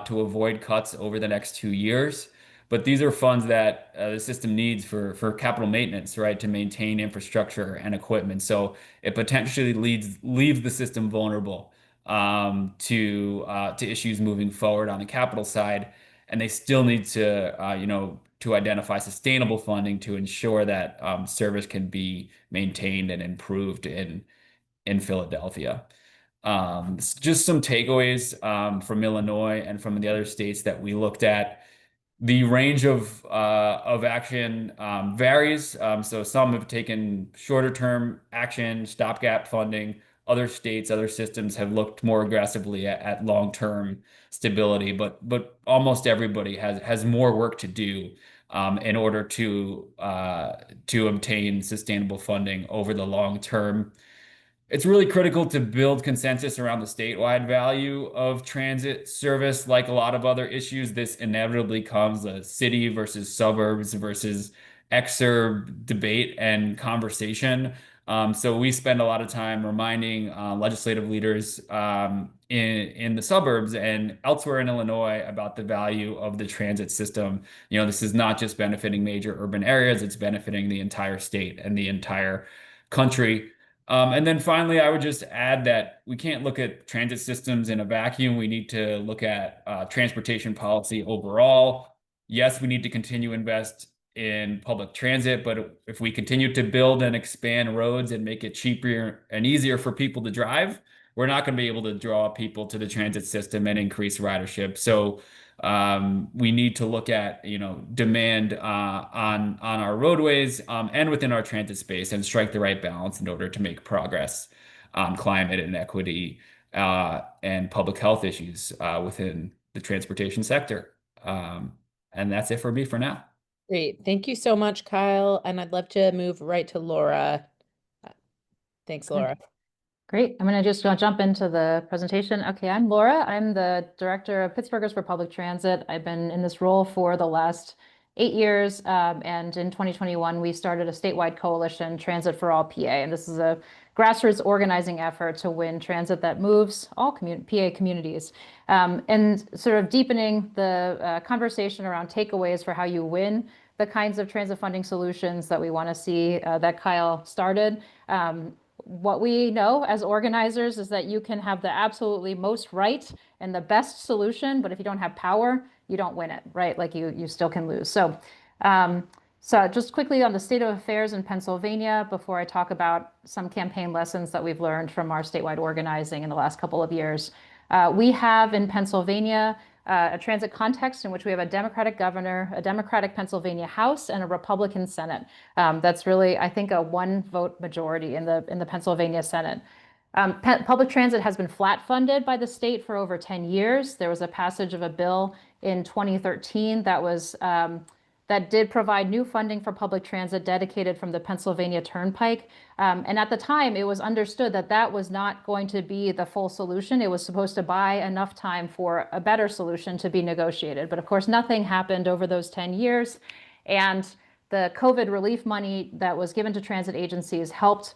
Speaker 4: to avoid cuts over the next 2 years. But these are funds that the system needs for capital maintenance, right, to maintain infrastructure and equipment. So it potentially leaves the system vulnerable to issues moving forward on the capital side, and they still need to identify sustainable funding to ensure that service can be maintained and improved in Philadelphia. Just some takeaways from Illinois and from the other states that we looked at. The range of action varies. So some have taken shorter term action, stopgap funding. Other states, other systems have looked more aggressively at long-term stability, but almost everybody has more work to do in order to obtain sustainable funding over the long term. It's really critical to build consensus around the statewide value of transit service. Like a lot of other issues, this inevitably comes a city versus suburbs versus exurb debate and conversation. So we spend a lot of time reminding legislative leaders in the suburbs and elsewhere in Illinois about the value of the transit system. This is not just benefiting major urban areas, it's benefiting the entire state and the entire country. And then finally, I would just add that we can't look at transit systems in a vacuum. We need to look at transportation policy overall. Yes, we need to continue to invest in public transit, but if we continue to build and expand roads and make it cheaper and easier for people to drive, we're not going to be able to draw people to the transit system and increase ridership. So we need to look at, demand on our roadways and within our transit space and strike the right balance in order to make progress on climate inequity and public health issues within the transportation sector. And that's it for me for now.
Speaker 1: Great. Thank you so much, Kyle. And I'd love to move right to Laura. Thanks, Laura.
Speaker 3: Great. I'm going to just jump into the presentation. Okay, I'm Laura. I'm the director of Pittsburghers for Public Transit. I've been in this role for the last 8 years. And in 2021, we started a statewide coalition, Transit for All PA. And this is a grassroots organizing effort to win transit that moves all PA communities. And sort of deepening the conversation around takeaways for how you win the kinds of transit funding solutions that we want to see that Kyle started. What we know as organizers is that you can have the absolutely most right and the best solution, but if you don't have power, you don't win it, right? Like you still can lose. So just quickly on the state of affairs in Pennsylvania, before I talk about some campaign lessons that we've learned from our statewide organizing in the last couple of years. We have in Pennsylvania a transit context in which we have a Democratic governor, a Democratic Pennsylvania House, and a Republican Senate. That's really, I think, a one-vote majority in the Pennsylvania Senate. Public transit has been flat funded by the state for over 10 years. There was a passage of a bill in 2013 that did provide new funding for public transit dedicated from the Pennsylvania Turnpike. And at the time, it was understood that that was not going to be the full solution. It was supposed to buy enough time for a better solution to be negotiated. But of course, nothing happened over those 10 years. And the COVID relief money that was given to transit agencies helped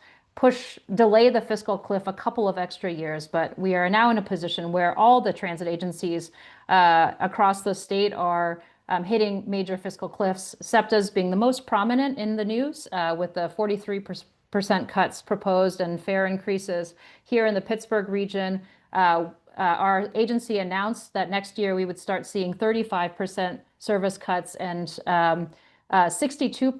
Speaker 3: delay the fiscal cliff a couple of extra years. But we are now in a position where all the transit agencies across the state are hitting major fiscal cliffs, SEPTA's being the most prominent in the news with the 43% cuts proposed and fare increases. Here in the Pittsburgh region, our agency announced that next year we would start seeing 35% service cuts and 62%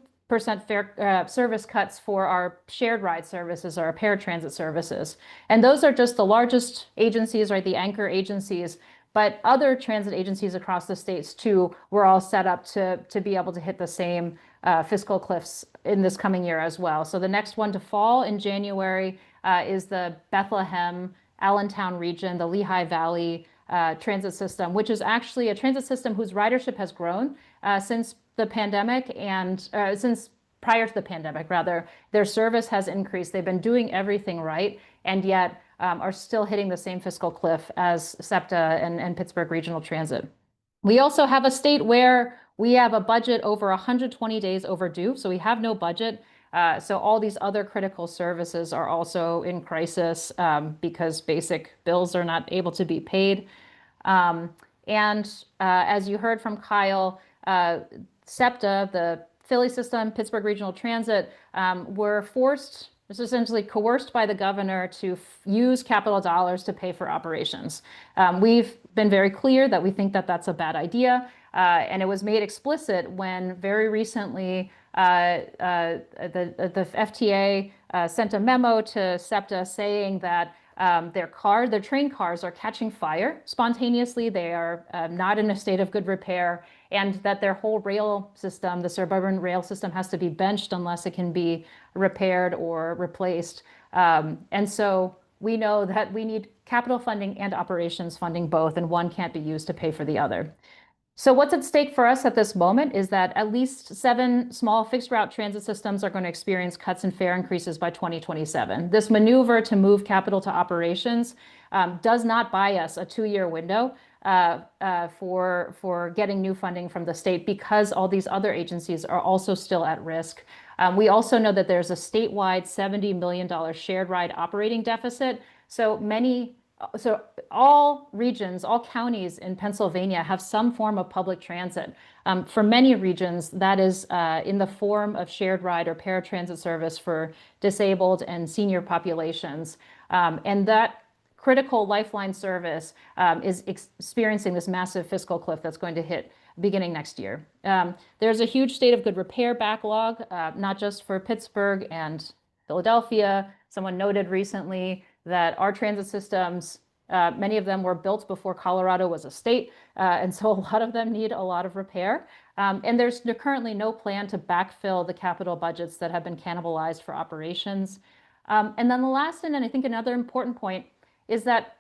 Speaker 3: fare service cuts for our shared ride services, our paratransit services. And those are just the largest agencies, right, the anchor agencies. But other transit agencies across the states, too, were all set up to be able to hit the same fiscal cliffs in this coming year as well. So the next one to fall in January is the Bethlehem, Allentown region, the Lehigh Valley transit system, which is actually a transit system whose ridership has grown since the pandemic and since prior to the pandemic, rather. Their service has increased. They've been doing everything right, and yet are still hitting the same fiscal cliff as SEPTA and Pittsburgh Regional Transit. We also have a state where we have a budget over 120 days overdue, so we have no budget. So all these other critical services are also in crisis because basic bills are not able to be paid. As you heard from Kyle, SEPTA, the Philly system, Pittsburgh Regional Transit, were essentially coerced by the governor to use capital dollars to pay for operations. We've been very clear that we think that that's a bad idea, and it was made explicit when very recently the FTA sent a memo to SEPTA saying that their train cars are catching fire spontaneously. They are not in a state of good repair, and that their whole rail system, the suburban rail system, has to be benched unless it can be repaired or replaced. And so we know that we need capital funding and operations funding both, and one can't be used to pay for the other. So what's at stake for us at this moment is that at least 7 small fixed route transit systems are going to experience cuts and fare increases by 2027. This maneuver to move capital to operations does not buy us a 2-year window for getting new funding from the state because all these other agencies are also still at risk. We also know that there's a statewide $70 million shared ride operating deficit. So all regions, all counties in Pennsylvania have some form of public transit. For many regions, that is in the form of shared ride or paratransit service for disabled and senior populations. And that critical lifeline service is experiencing this massive fiscal cliff that's going to hit beginning next year. There's a huge state of good repair backlog, not just for Pittsburgh and Philadelphia. Someone noted recently that our transit systems, many of them were built before Colorado was a state, and so a lot of them need a lot of repair. And there's currently no plan to backfill the capital budgets that have been cannibalized for operations. And then the last, and I think another important point, is that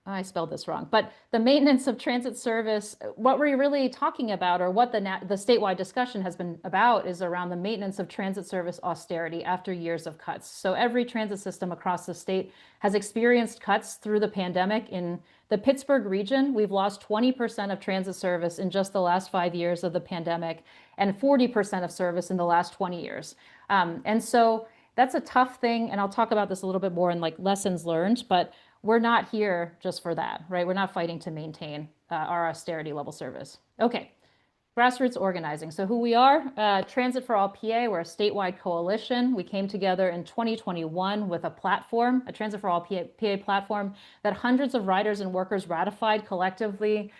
Speaker 3: I spelled this wrong, but the maintenance of transit service, what we're really talking about, or what the statewide discussion has been about, is around the maintenance of transit service austerity after years of cuts. So every transit system across the state has experienced cuts through the pandemic. In the Pittsburgh region, we've lost 20% of transit service in just the last 5 years of the pandemic, and 40% of service in the last 20 years. And so that's a tough thing, and I'll talk about this a little bit more in like lessons learned, but we're not here just for that, right? We're not fighting to maintain our austerity level service. Okay, grassroots organizing. So who we are, Transit for All PA, we're a statewide coalition. We came together in 2021 with a platform, a Transit for All PA platform that hundreds of riders and workers ratified collectively,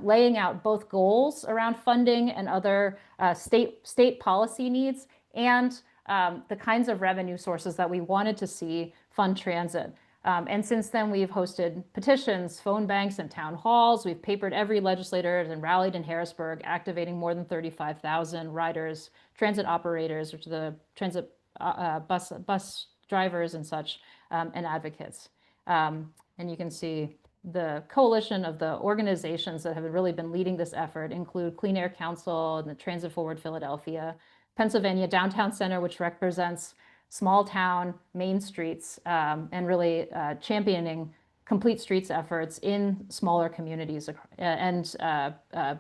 Speaker 3: laying out both goals around funding and other state policy needs, and the kinds of revenue sources that we wanted to see fund transit. And since then, we've hosted petitions, phone banks, and town halls. We've papered every legislator and rallied in Harrisburg, activating more than 35,000 riders, transit operators, which are the transit bus drivers and such, and advocates. And you can see the coalition of the organizations that have really been leading this effort include Clean Air Council and the Transit Forward Philadelphia, Pennsylvania Downtown Center, which represents small town main streets, and really championing complete streets efforts in smaller communities and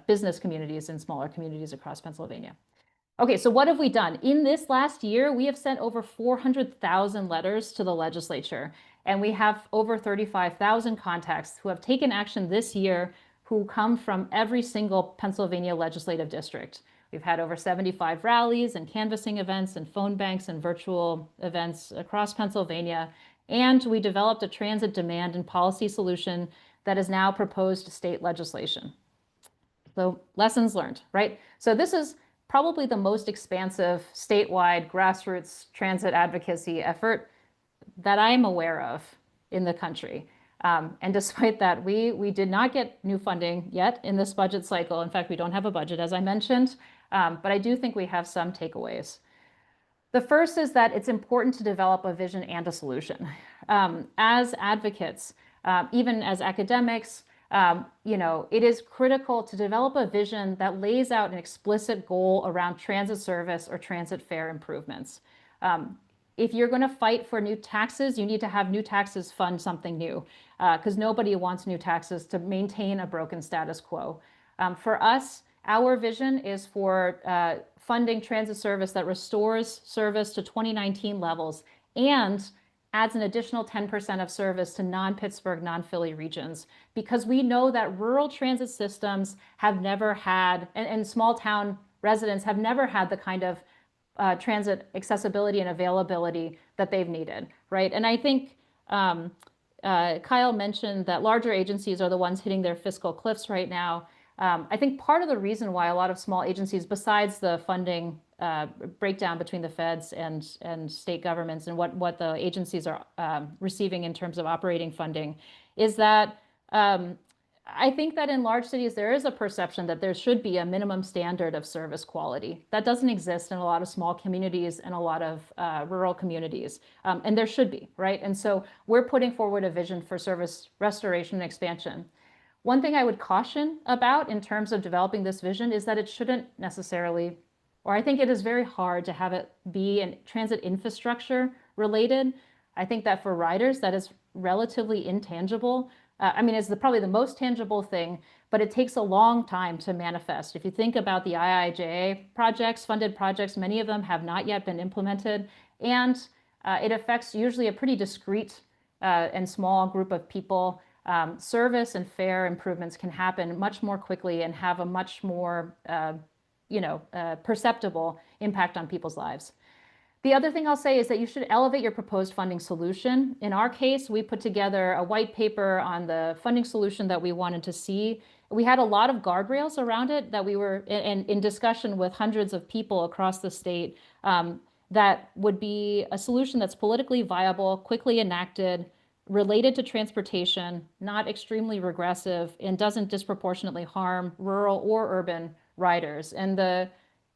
Speaker 3: business communities in smaller communities across Pennsylvania. Okay, so what have we done? In this last year, we have sent over 400,000 letters to the legislature, and we have over 35,000 contacts who have taken action this year who come from every single Pennsylvania legislative district. We've had over 75 rallies and canvassing events and phone banks and virtual events across Pennsylvania. And we developed a transit demand and policy solution that is now proposed to state legislation. So lessons learned, right? So this is probably the most expansive statewide grassroots transit advocacy effort that I'm aware of in the country. And despite that, we did not get new funding yet in this budget cycle. In fact, we don't have a budget, as I mentioned. But I do think we have some takeaways. The first is that it's important to develop a vision and a solution. As advocates, even as academics, it is critical to develop a vision that lays out an explicit goal around transit service or transit fare improvements. If you're going to fight for new taxes, you need to have new taxes fund something new, because nobody wants new taxes to maintain a broken status quo. For us, our vision is for funding transit service that restores service to 2019 levels and adds an additional 10% of service to non-Pittsburgh, non-Philly regions, because we know that rural transit systems have never had, and small town residents have never had the kind of transit accessibility and availability that they've needed, right? And I think Kyle mentioned that larger agencies are the ones hitting their fiscal cliffs right now. I think part of the reason why a lot of small agencies, besides the funding breakdown between the feds and state governments and what the agencies are receiving in terms of operating funding, is that I think that in large cities, there is a perception that there should be a minimum standard of service quality. That doesn't exist in a lot of small communities and a lot of rural communities. And there should be, right? And so we're putting forward a vision for service restoration and expansion. One thing I would caution about in terms of developing this vision is that it shouldn't necessarily, or I think it is very hard to have it be in transit infrastructure related. I think that for riders, that is relatively intangible. I mean, it's probably the most tangible thing, but it takes a long time to manifest. If you think about the IIJA projects, funded projects, many of them have not yet been implemented, and it affects usually a pretty discrete and small group of people. Service and fare improvements can happen much more quickly and have a much more, perceptible impact on people's lives. The other thing I'll say is that you should elevate your proposed funding solution. In our case, we put together a white paper on the funding solution that we wanted to see. We had a lot of guardrails around it that we were in discussion with hundreds of people across the state, that would be a solution that's politically viable, quickly enacted, related to transportation, not extremely regressive, and doesn't disproportionately harm rural or urban riders. And the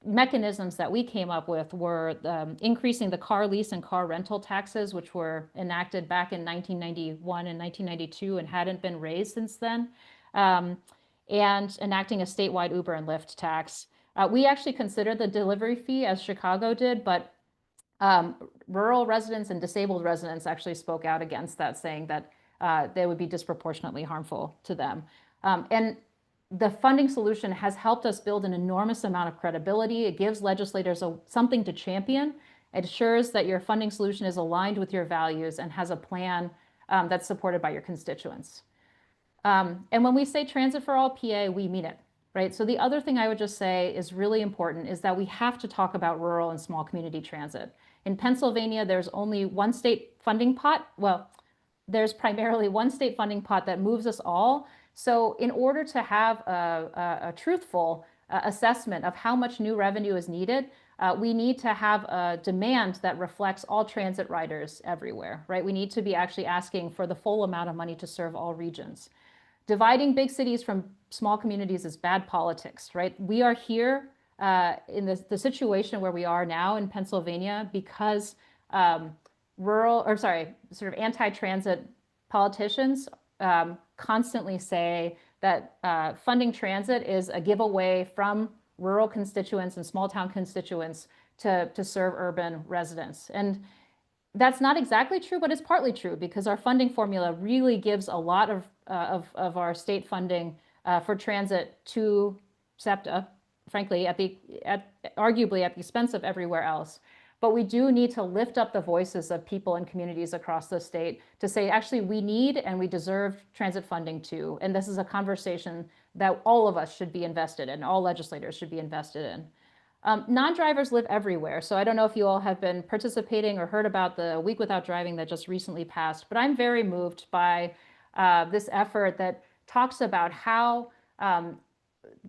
Speaker 3: mechanisms that we came up with were increasing the car lease and car rental taxes, which were enacted back in 1991 and 1992 and hadn't been raised since then, and enacting a statewide Uber and Lyft tax. We actually considered the delivery fee, as Chicago did, but rural residents and disabled residents actually spoke out against that, saying that they would be disproportionately harmful to them. And the funding solution has helped us build an enormous amount of credibility. It gives legislators something to champion. It ensures that your funding solution is aligned with your values and has a plan that's supported by your constituents. And when we say transit for all PA, we mean it, right? So the other thing I would just say is really important is that we have to talk about rural and small community transit. In Pennsylvania, there's only one state funding pot. Well, there's primarily one state funding pot that moves us all. So in order to have a truthful assessment of how much new revenue is needed, we need to have a demand that reflects all transit riders everywhere, right? We need to be actually asking for the full amount of money to serve all regions. Dividing big cities from small communities is bad politics, right? We are here in the situation where we are now in Pennsylvania because sort of anti-transit politicians constantly say that funding transit is a giveaway from rural constituents and small town constituents to serve urban residents. And that's not exactly true, but it's partly true because our funding formula really gives a lot of our state funding for transit to SEPTA, frankly, arguably at the expense of everywhere else. But we do need to lift up the voices of people and communities across the state to say, actually, we need and we deserve transit funding too. And this is a conversation that all of us should be invested in, all legislators should be invested in. Non-drivers live everywhere. So I don't know if you all have been participating or heard about the Week Without Driving that just recently passed, but I'm very moved by this effort that talks about how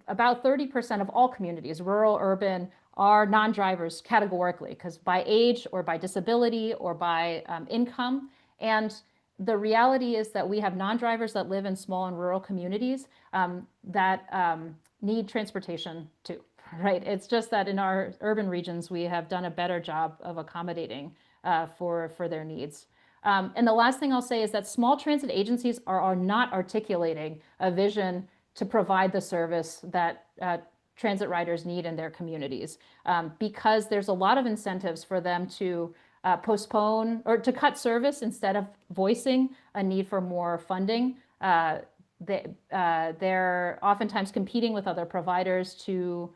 Speaker 3: about 30% of all communities, rural, urban, are non-drivers categorically, because by age or by disability or by income. And the reality is that we have non-drivers that live in small and rural communities that need transportation too, right? It's just that in our urban regions, we have done a better job of accommodating for their needs. And the last thing I'll say is that small transit agencies are not articulating a vision to provide the service that transit riders need in their communities, because there's a lot of incentives for them to postpone or to cut service instead of voicing a need for more funding. They're oftentimes competing with other providers to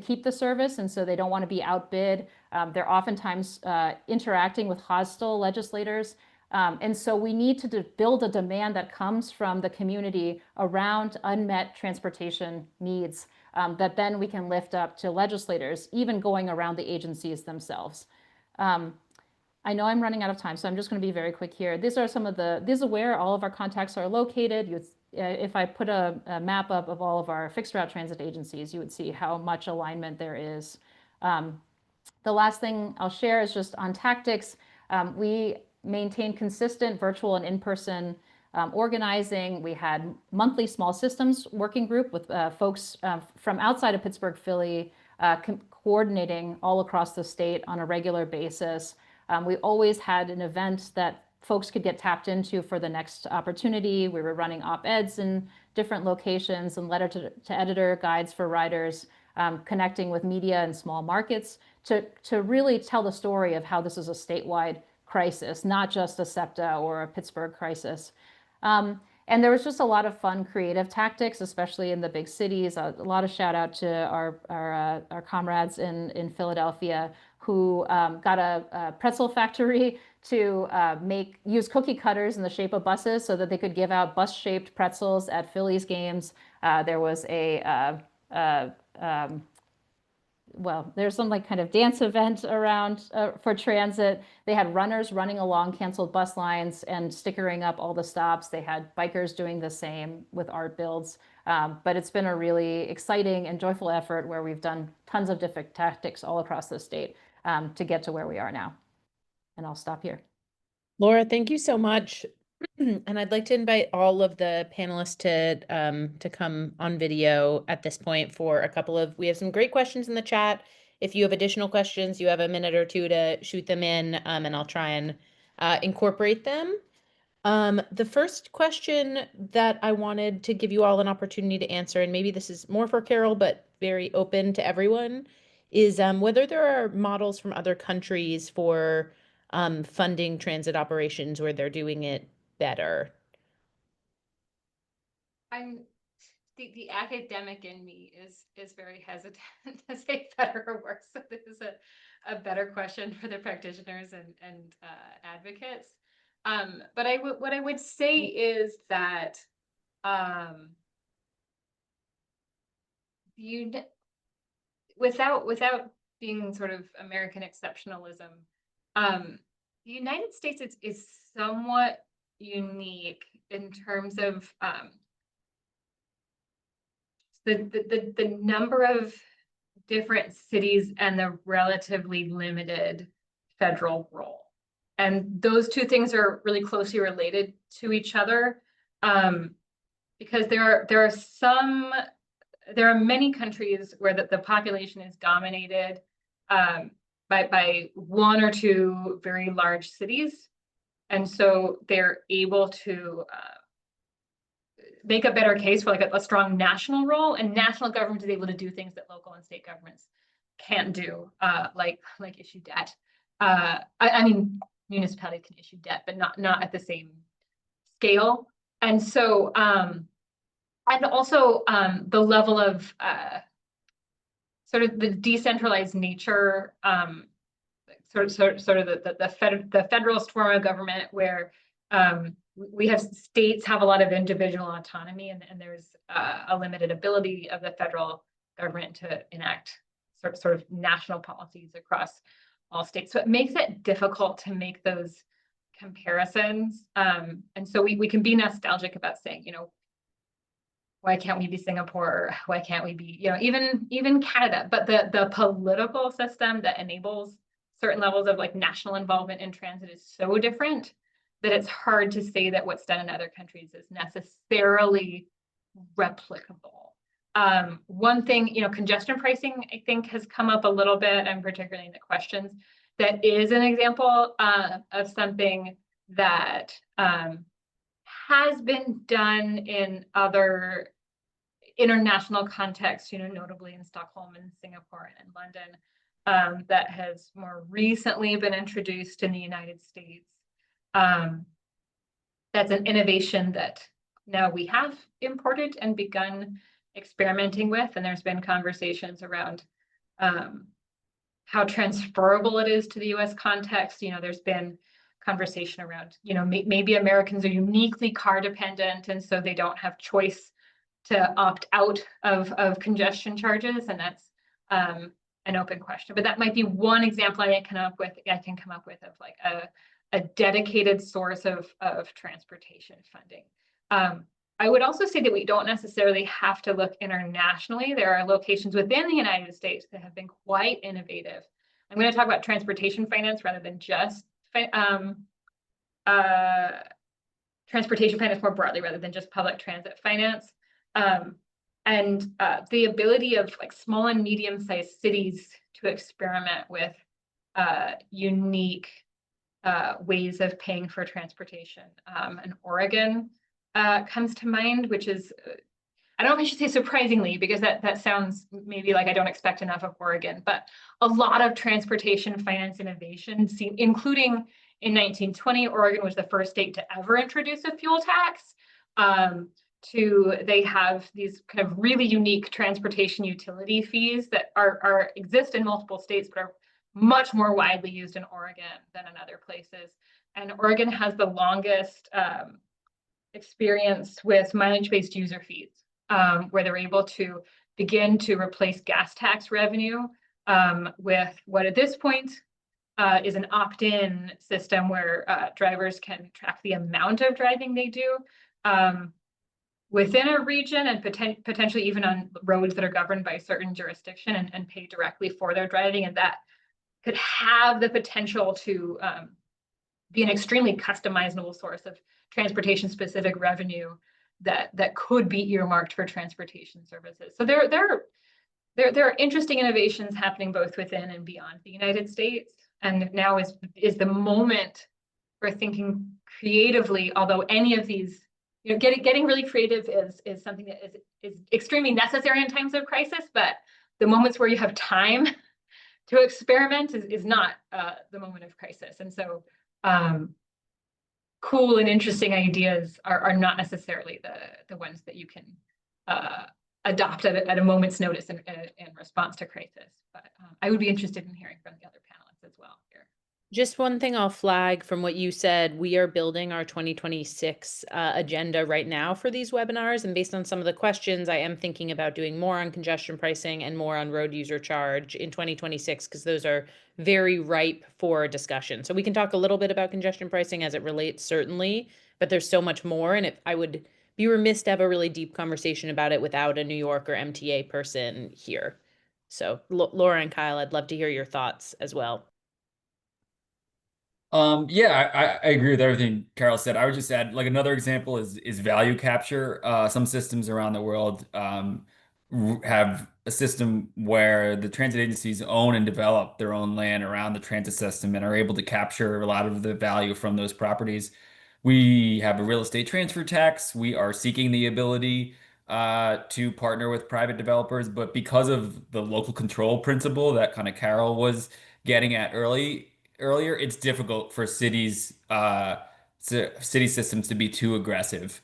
Speaker 3: keep the service, and so they don't want to be outbid. They're oftentimes interacting with hostile legislators. And so we need to build a demand that comes from the community around unmet transportation needs that then we can lift up to legislators, even going around the agencies themselves. I know I'm running out of time, so I'm just going to be very quick here. These are these are where all of our contacts are located. If I put a map up of all of our fixed route transit agencies, you would see how much alignment there is. The last thing I'll share is just on tactics. We maintain consistent virtual and in-person organizing. We had monthly small systems working group with folks from outside of Pittsburgh, Philly, coordinating all across the state on a regular basis. We always had an event that folks could get tapped into for the next opportunity. We were running op-eds in different locations and letter to editor guides for riders, connecting with media and small markets to really tell the story of how this is a statewide crisis, not just a SEPTA or a Pittsburgh crisis. And there was just a lot of fun, creative tactics, especially in the big cities. A lot of shout out to our comrades in Philadelphia who got a pretzel factory to use cookie cutters in the shape of buses so that they could give out bus-shaped pretzels at Phillies games. There was there's some like kind of dance event around for transit. They had runners running along canceled bus lines and stickering up all the stops. They had bikers doing the same with art builds. But it's been a really exciting and joyful effort where we've done tons of different tactics all across the state to get to where we are now. And I'll stop here.
Speaker 1: Laura, thank you so much. And I'd like to invite all of the panelists to come on video at this point for a couple of, we have some great questions in the chat. If you have additional questions, you have a minute or two to shoot them in, and I'll try and incorporate them. The first question that I wanted to give you all an opportunity to answer, and maybe this is more for Carole, but very open to everyone, is whether there are models from other countries for funding transit operations where they're doing it better.
Speaker 2: I'm the academic in me is very hesitant to say better or worse. So this is a better question for the practitioners and advocates. But what I would say is that you without being sort of American exceptionalism, the United States is somewhat unique in terms of the number of different cities and the relatively limited federal role. And those two things are really closely related to each other, because there are many countries where the population is dominated by one or two very large cities. And so they're able to make a better case for like a strong national role, and national government is able to do things that local and state governments can't do, like issue debt. I mean, municipalities can issue debt, but not at the same scale. And so, and also the level of sort of the decentralized nature, sort of the federalist form of government where we have states have a lot of individual autonomy, and there's a limited ability of the federal government to enact sort of national policies across all states. So it makes it difficult to make those comparisons. And so we can be nostalgic about saying, you know, why can't we be Singapore? Why can't we be, you know, even Canada? But the political system that enables certain levels of like national involvement in transit is so different that it's hard to say that what's done in other countries is necessarily replicable. One thing, you know, congestion pricing, I think, has come up a little bit, and particularly in the questions, that is an example of something that has been done in other international contexts, you know, notably in Stockholm and Singapore and London, that has more recently been introduced in the United States. That's an innovation that now we have imported and begun experimenting with, and there's been conversations around how transferable it is to the US context. You know, there's been conversation around, you know, maybe Americans are uniquely car dependent, and so they don't have choice to opt out of congestion charges, and that's an open question. But that might be one example I can come up with of like a dedicated source of transportation funding. I would also say that we don't necessarily have to look internationally. There are locations within the United States that have been quite innovative. I'm going to talk about transportation finance rather than just transportation finance more broadly, rather than just public transit finance. And the ability of like small and medium-sized cities to experiment with unique ways of paying for transportation. And Oregon comes to mind, which is, I don't know if I should say surprisingly, because that sounds maybe like I don't expect enough of Oregon, but a lot of transportation finance innovation, including in 1920, Oregon was the first state to ever introduce a fuel tax. They have these kind of really unique transportation utility fees that exist in multiple states, but are much more widely used in Oregon than in other places. And Oregon has the longest experience with mileage-based user fees, where they're able to begin to replace gas tax revenue with what at this point is an opt-in system where drivers can track the amount of driving they do within a region, and potentially even on roads that are governed by a certain jurisdiction, and pay directly for their driving. And that could have the potential to be an extremely customizable source of transportation specific revenue that could be earmarked for transportation services. So there are interesting innovations happening both within and beyond the United States. And now is the moment for thinking creatively, although any of these, getting really creative is something that is extremely necessary in times of crisis, but the moments where you have time to experiment is not the moment of crisis. And so cool and interesting ideas are not necessarily the ones that you can adopt at a moment's notice in response to crisis. But I would be interested in hearing from the other panelists as well here.
Speaker 1: Just one thing I'll flag from what you said, we are building our 2026 agenda right now for these webinars. And based on some of the questions, I am thinking about doing more on congestion pricing and more on road user charge in 2026, because those are very ripe for discussion. So we can talk a little bit about congestion pricing as it relates, certainly, but there's so much more. And I would be remiss to have a really deep conversation about it without a New York or MTA person here. So Laura and Kyle, I'd love to hear your thoughts as well.
Speaker 4: Yeah, I agree with everything Carole said. I would just add, like, another example is value capture. Some systems around the world have a system where the transit agencies own and develop their own land around the transit system and are able to capture a lot of the value from those properties. We have a real estate transfer tax. We are seeking the ability to partner with private developers, but because of the local control principle that kind of Carole was getting at earlier, it's difficult for city systems to be too aggressive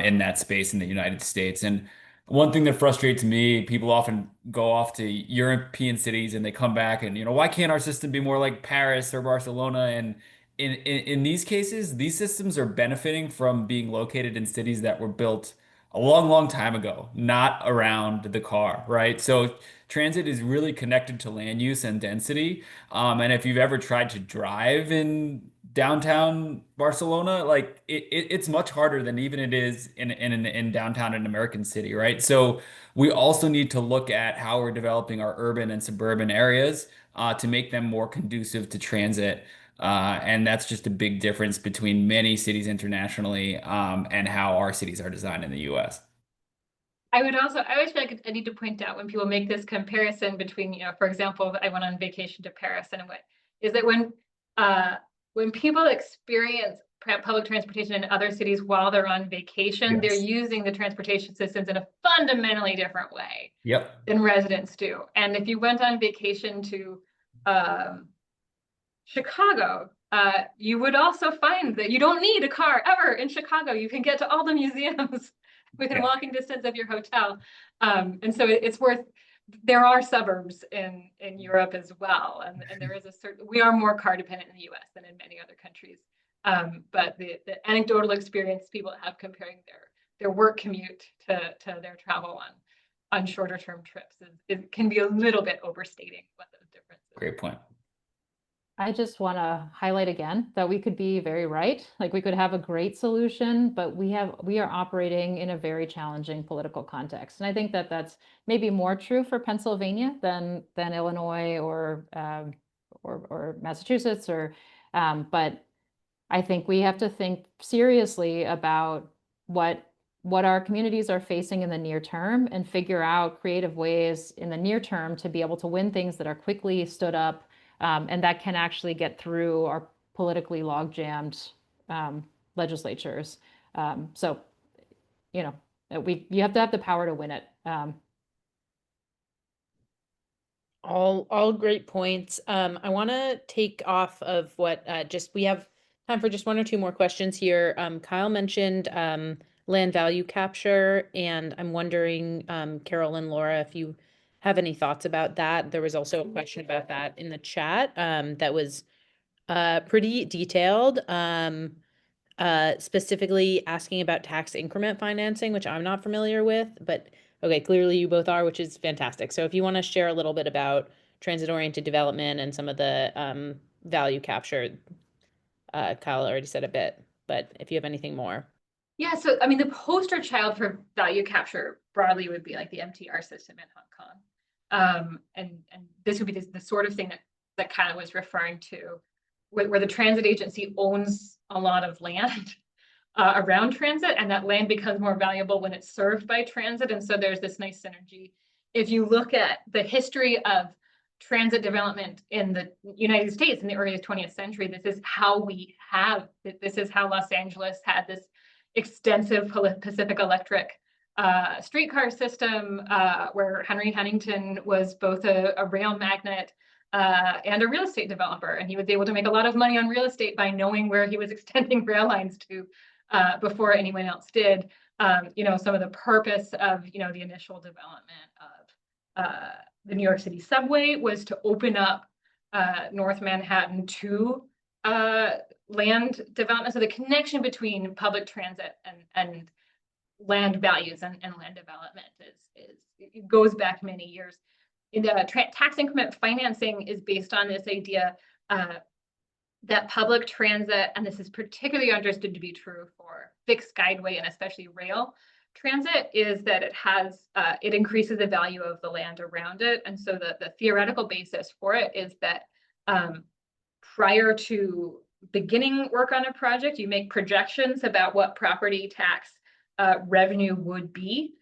Speaker 4: in that space in the United States. And one thing that frustrates me, people often go off to European cities and they come back and, why can't our system be more like Paris or Barcelona? And in these cases, these systems are benefiting from being located in cities that were built a long, long time ago, not around the car, right? So transit is really connected to land use and density. And if you've ever tried to drive in downtown Barcelona, like it's much harder than even it is in downtown an American city, right? So we also need to look at how we're developing our urban and suburban areas to make them more conducive to transit. And that's just a big difference between many cities internationally and how our cities are designed in the US.
Speaker 2: I always feel like I need to point out when people make this comparison between, for example, I went on vacation to Paris, and what is that when people experience public transportation in other cities while they're on vacation, they're using the transportation systems in a fundamentally different way than residents do. And if you went on vacation to Chicago, you would also find that you don't need a car ever in Chicago. You can get to all the museums within walking distance of your hotel. And so there are suburbs in Europe as well. And there is we are more car dependent in the US than in many other countries. But the anecdotal experience people have comparing their work commute to their travel on shorter term trips it can be a little bit overstating what those differences are.
Speaker 4: Great point.
Speaker 3: I just want to highlight again that we could be very right. Like we could have a great solution, but we are operating in a very challenging political context. And I think that that's maybe more true for Pennsylvania than Illinois or Massachusetts but I think we have to think seriously about what our communities are facing in the near term and figure out creative ways in the near term to be able to win things that are quickly stood up and that can actually get through our politically log-jammed legislatures. So, you have to have the power to win it.
Speaker 1: All great points. I want to take off of what we have time for just one or two more questions here. Kyle mentioned land value capture, and I'm wondering, Carole and Laura, if you have any thoughts about that. There was also a question about that in the chat that was pretty detailed, specifically asking about tax increment financing, which I'm not familiar with, but okay, clearly you both are, which is fantastic. So if you want to share a little bit about transit-oriented development and some of the value capture, Kyle already said a bit, but if you have anything more.
Speaker 2: Yeah, so I mean, the poster child for value capture broadly would be like the MTR system in Hong Kong. And this would be the sort of thing that kind of was referring to where the transit agency owns a lot of land, around transit, and that land becomes more valuable when it's served by transit. And so there's this nice synergy. If you look at the history of transit development in the United States in the early 20th century, this is how Los Angeles had this extensive Pacific Electric streetcar system, where Henry Huntington was both a rail magnate and a real estate developer. And he was able to make a lot of money on real estate by knowing where he was extending rail lines to before anyone else did. Some of the purpose of, the initial development of the New York City subway was to open up North Manhattan to land development. So the connection between public transit and land values and land development it goes back many years. In the tax increment financing is based on this idea that public transit, and this is particularly understood to be true for fixed guideway and especially rail transit, is that it increases the value of the land around it. And so the theoretical basis for it is that prior to beginning work on a project, you make projections about what property tax revenue would be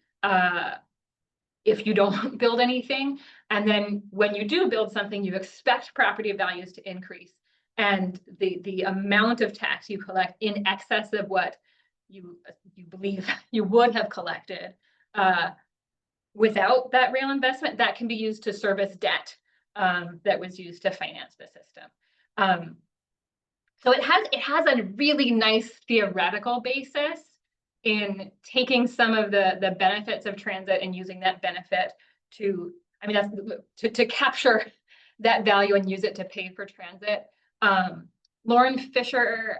Speaker 2: if you don't build anything. And then when you do build something, you expect property values to increase. And the amount of tax you collect in excess of what you believe you would have collected without that rail investment, that can be used to service debt that was used to finance the system. So it has a really nice theoretical basis in taking some of the benefits of transit and using that benefit to capture that value and use it to pay for transit. Lauren Fisher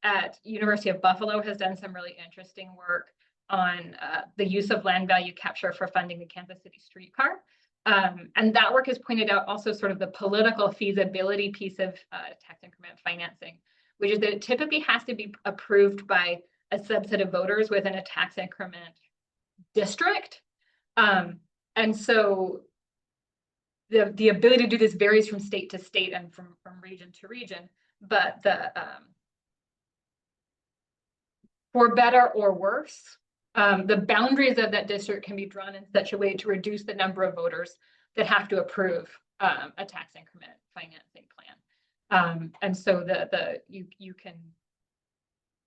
Speaker 2: at University of Buffalo has done some really interesting work on the use of land value capture for funding the Kansas City streetcar. And that work has pointed out also sort of the political feasibility piece of tax increment financing, which is that it typically has to be approved by a subset of voters within a tax increment district. And so the ability to do this varies from state to state and from region to region, but for better or worse, the boundaries of that district can be drawn in such a way to reduce the number of voters that have to approve a tax increment financing plan. And so you can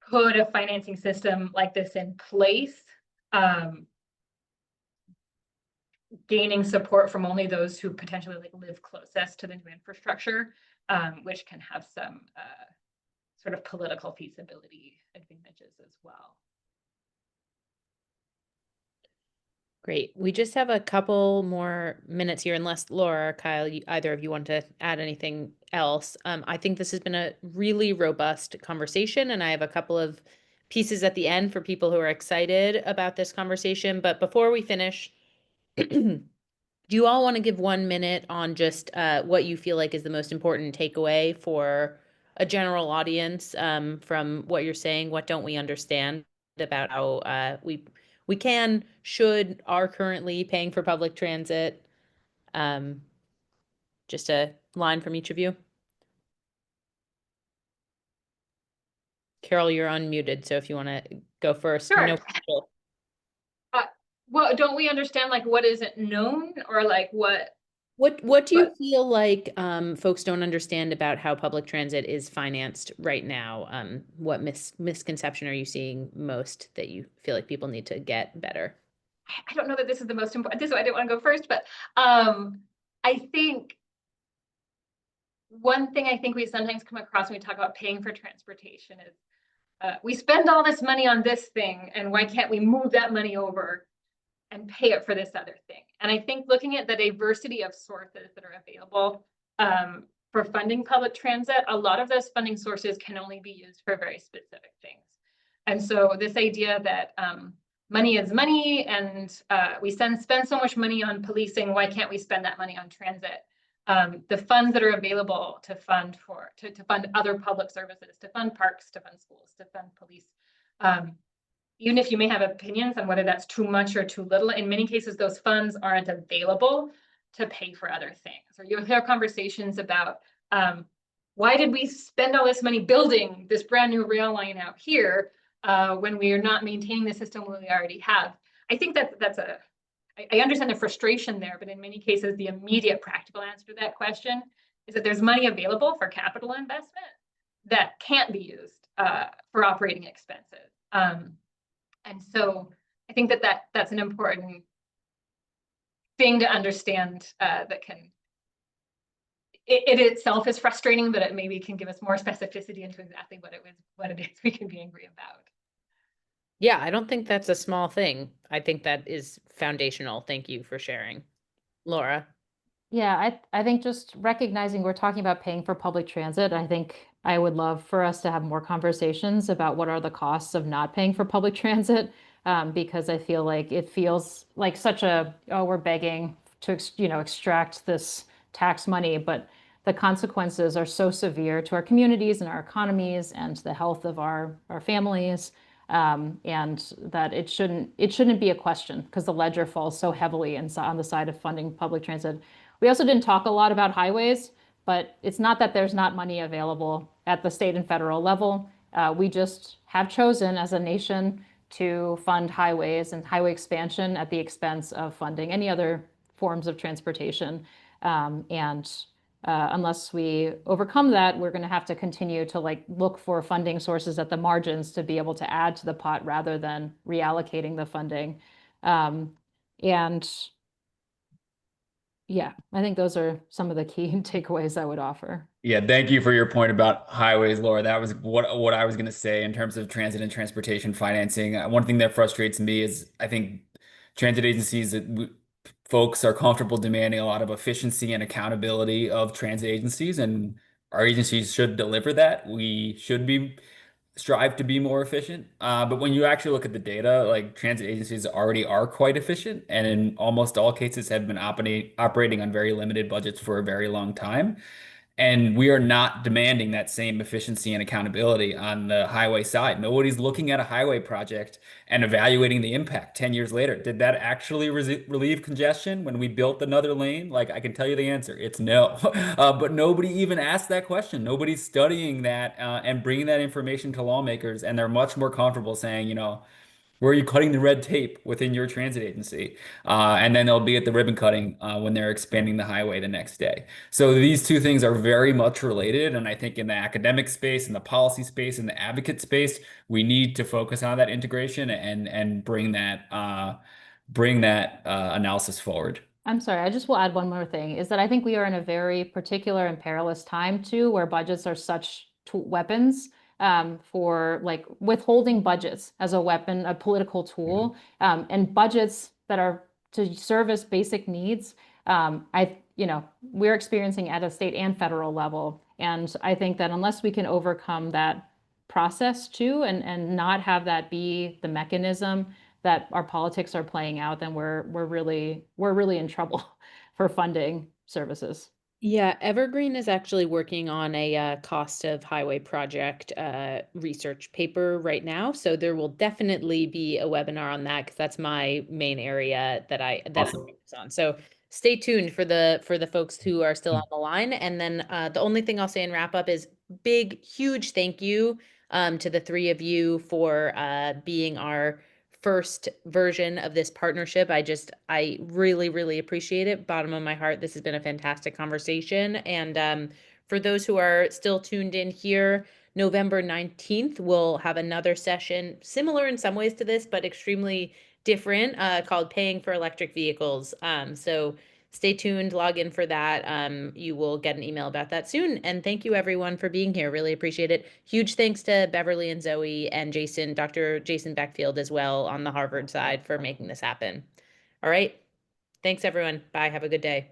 Speaker 2: put a financing system like this in place, gaining support from only those who potentially live closest to the new infrastructure, which can have some sort of political feasibility advantages as well.
Speaker 1: Great. We just have a couple more minutes here, unless Laura or Kyle, either of you want to add anything else. I think this has been a really robust conversation, and I have a couple of pieces at the end for people who are excited about this conversation. But before we finish, do you all want to give 1 minute on just what you feel like is the most important takeaway for a general audience from what you're saying? What don't we understand about how we can, should, are currently paying for public transit? Just a line from each of you. Carole, you're unmuted, so if you want to go first.
Speaker 2: Sure.
Speaker 1: No pressure.
Speaker 2: Well, don't we understand what isn't known, or
Speaker 1: What do you feel like folks don't understand about how public transit is financed right now? What misconception are you seeing most that you feel like people need to get better?
Speaker 2: I don't know that this is the most important. This is why I didn't want to go first, but I think one thing I think we sometimes come across when we talk about paying for transportation is we spend all this money on this thing, and why can't we move that money over and pay it for this other thing? And I think looking at the diversity of sources that are available for funding public transit, a lot of those funding sources can only be used for very specific things. And so this idea that money is money, and we spend so much money on policing, why can't we spend that money on transit? The funds that are available to fund other public services, to fund parks, to fund schools, to fund police, even if you may have opinions on whether that's too much or too little, in many cases, those funds aren't available to pay for other things. Or you'll hear conversations about why did we spend all this money building this brand new rail line out here when we are not maintaining the system we already have. I think I understand the frustration there, but in many cases, the immediate practical answer to that question is that there's money available for capital investment that can't be used for operating expenses. And so I think that's an important thing to understand that it itself is frustrating, but it maybe can give us more specificity into exactly what it is we can be angry about.
Speaker 1: Yeah, I don't think that's a small thing. I think that is foundational. Thank you for sharing. Laura?
Speaker 3: Yeah, I think just recognizing we're talking about paying for public transit, I think I would love for us to have more conversations about what are the costs of not paying for public transit, because I feel like it feels like such oh, we're begging to, extract this tax money, but the consequences are so severe to our communities and our economies and the health of our families, and that it shouldn't be a question because the ledger falls so heavily on the side of funding public transit. We also didn't talk a lot about highways, but it's not that there's not money available at the state and federal level. We just have chosen as a nation to fund highways and highway expansion at the expense of funding any other forms of transportation. Unless we overcome that, we're going to have to continue to look for funding sources at the margins to be able to add to the pot rather than reallocating the funding. And yeah, I think those are some of the key takeaways I would offer.
Speaker 4: Yeah, thank you for your point about highways, Laura. That was what I was going to say in terms of transit and transportation financing. One thing that frustrates me is I think transit agencies folks are comfortable demanding a lot of efficiency and accountability of transit agencies, and our agencies should deliver that. We should strive to be more efficient. But when you actually look at the data, like transit agencies already are quite efficient, and in almost all cases have been operating on very limited budgets for a very long time. And we are not demanding that same efficiency and accountability on the highway side. Nobody's looking at a highway project and evaluating the impact 10 years later. Did that actually relieve congestion when we built another lane? Like, I can tell you the answer. It's no. But nobody even asked that question. Nobody's studying that and bringing that information to lawmakers. And they're much more comfortable saying, where are you cutting the red tape within your transit agency? And then they'll be at the ribbon cutting when they're expanding the highway the next day. So these two things are very much related. And I think in the academic space, in the policy space, in the advocate space, we need to focus on that integration and bring that analysis forward.
Speaker 3: I'm sorry, I just will add one more thing, is that I think we are in a very particular and perilous time too, where budgets are such weapons for withholding budgets as a weapon, a political tool, and budgets that are to service basic needs. We're experiencing at a state and federal level. And I think that unless we can overcome that process too, and not have that be the mechanism that our politics are playing out, then we're really in trouble for funding services.
Speaker 1: Yeah, Evergreen is actually working on a cost of highway project research paper right now. So there will definitely be a webinar on that because that's my main area that I
Speaker 4: Awesome.
Speaker 1: focus on. So stay tuned for the folks who are still on the line. And then the only thing I'll say in wrap up is huge thank you to the three of you for being our first version of this partnership. I really, really appreciate it. Bottom of my heart, this has been a fantastic conversation. And for those who are still tuned in here, November 19th, we'll have another session similar in some ways to this, but extremely different, called Paying for Electric Vehicles. So stay tuned, log in for that. You will get an email about that soon. And thank you everyone for being here. Really appreciate it. Huge thanks to Beverly and Zoe and Jason, Dr. Jason Beckfield as well on the Harvard side for making this happen. All right. Thanks everyone. Bye. Have a good day.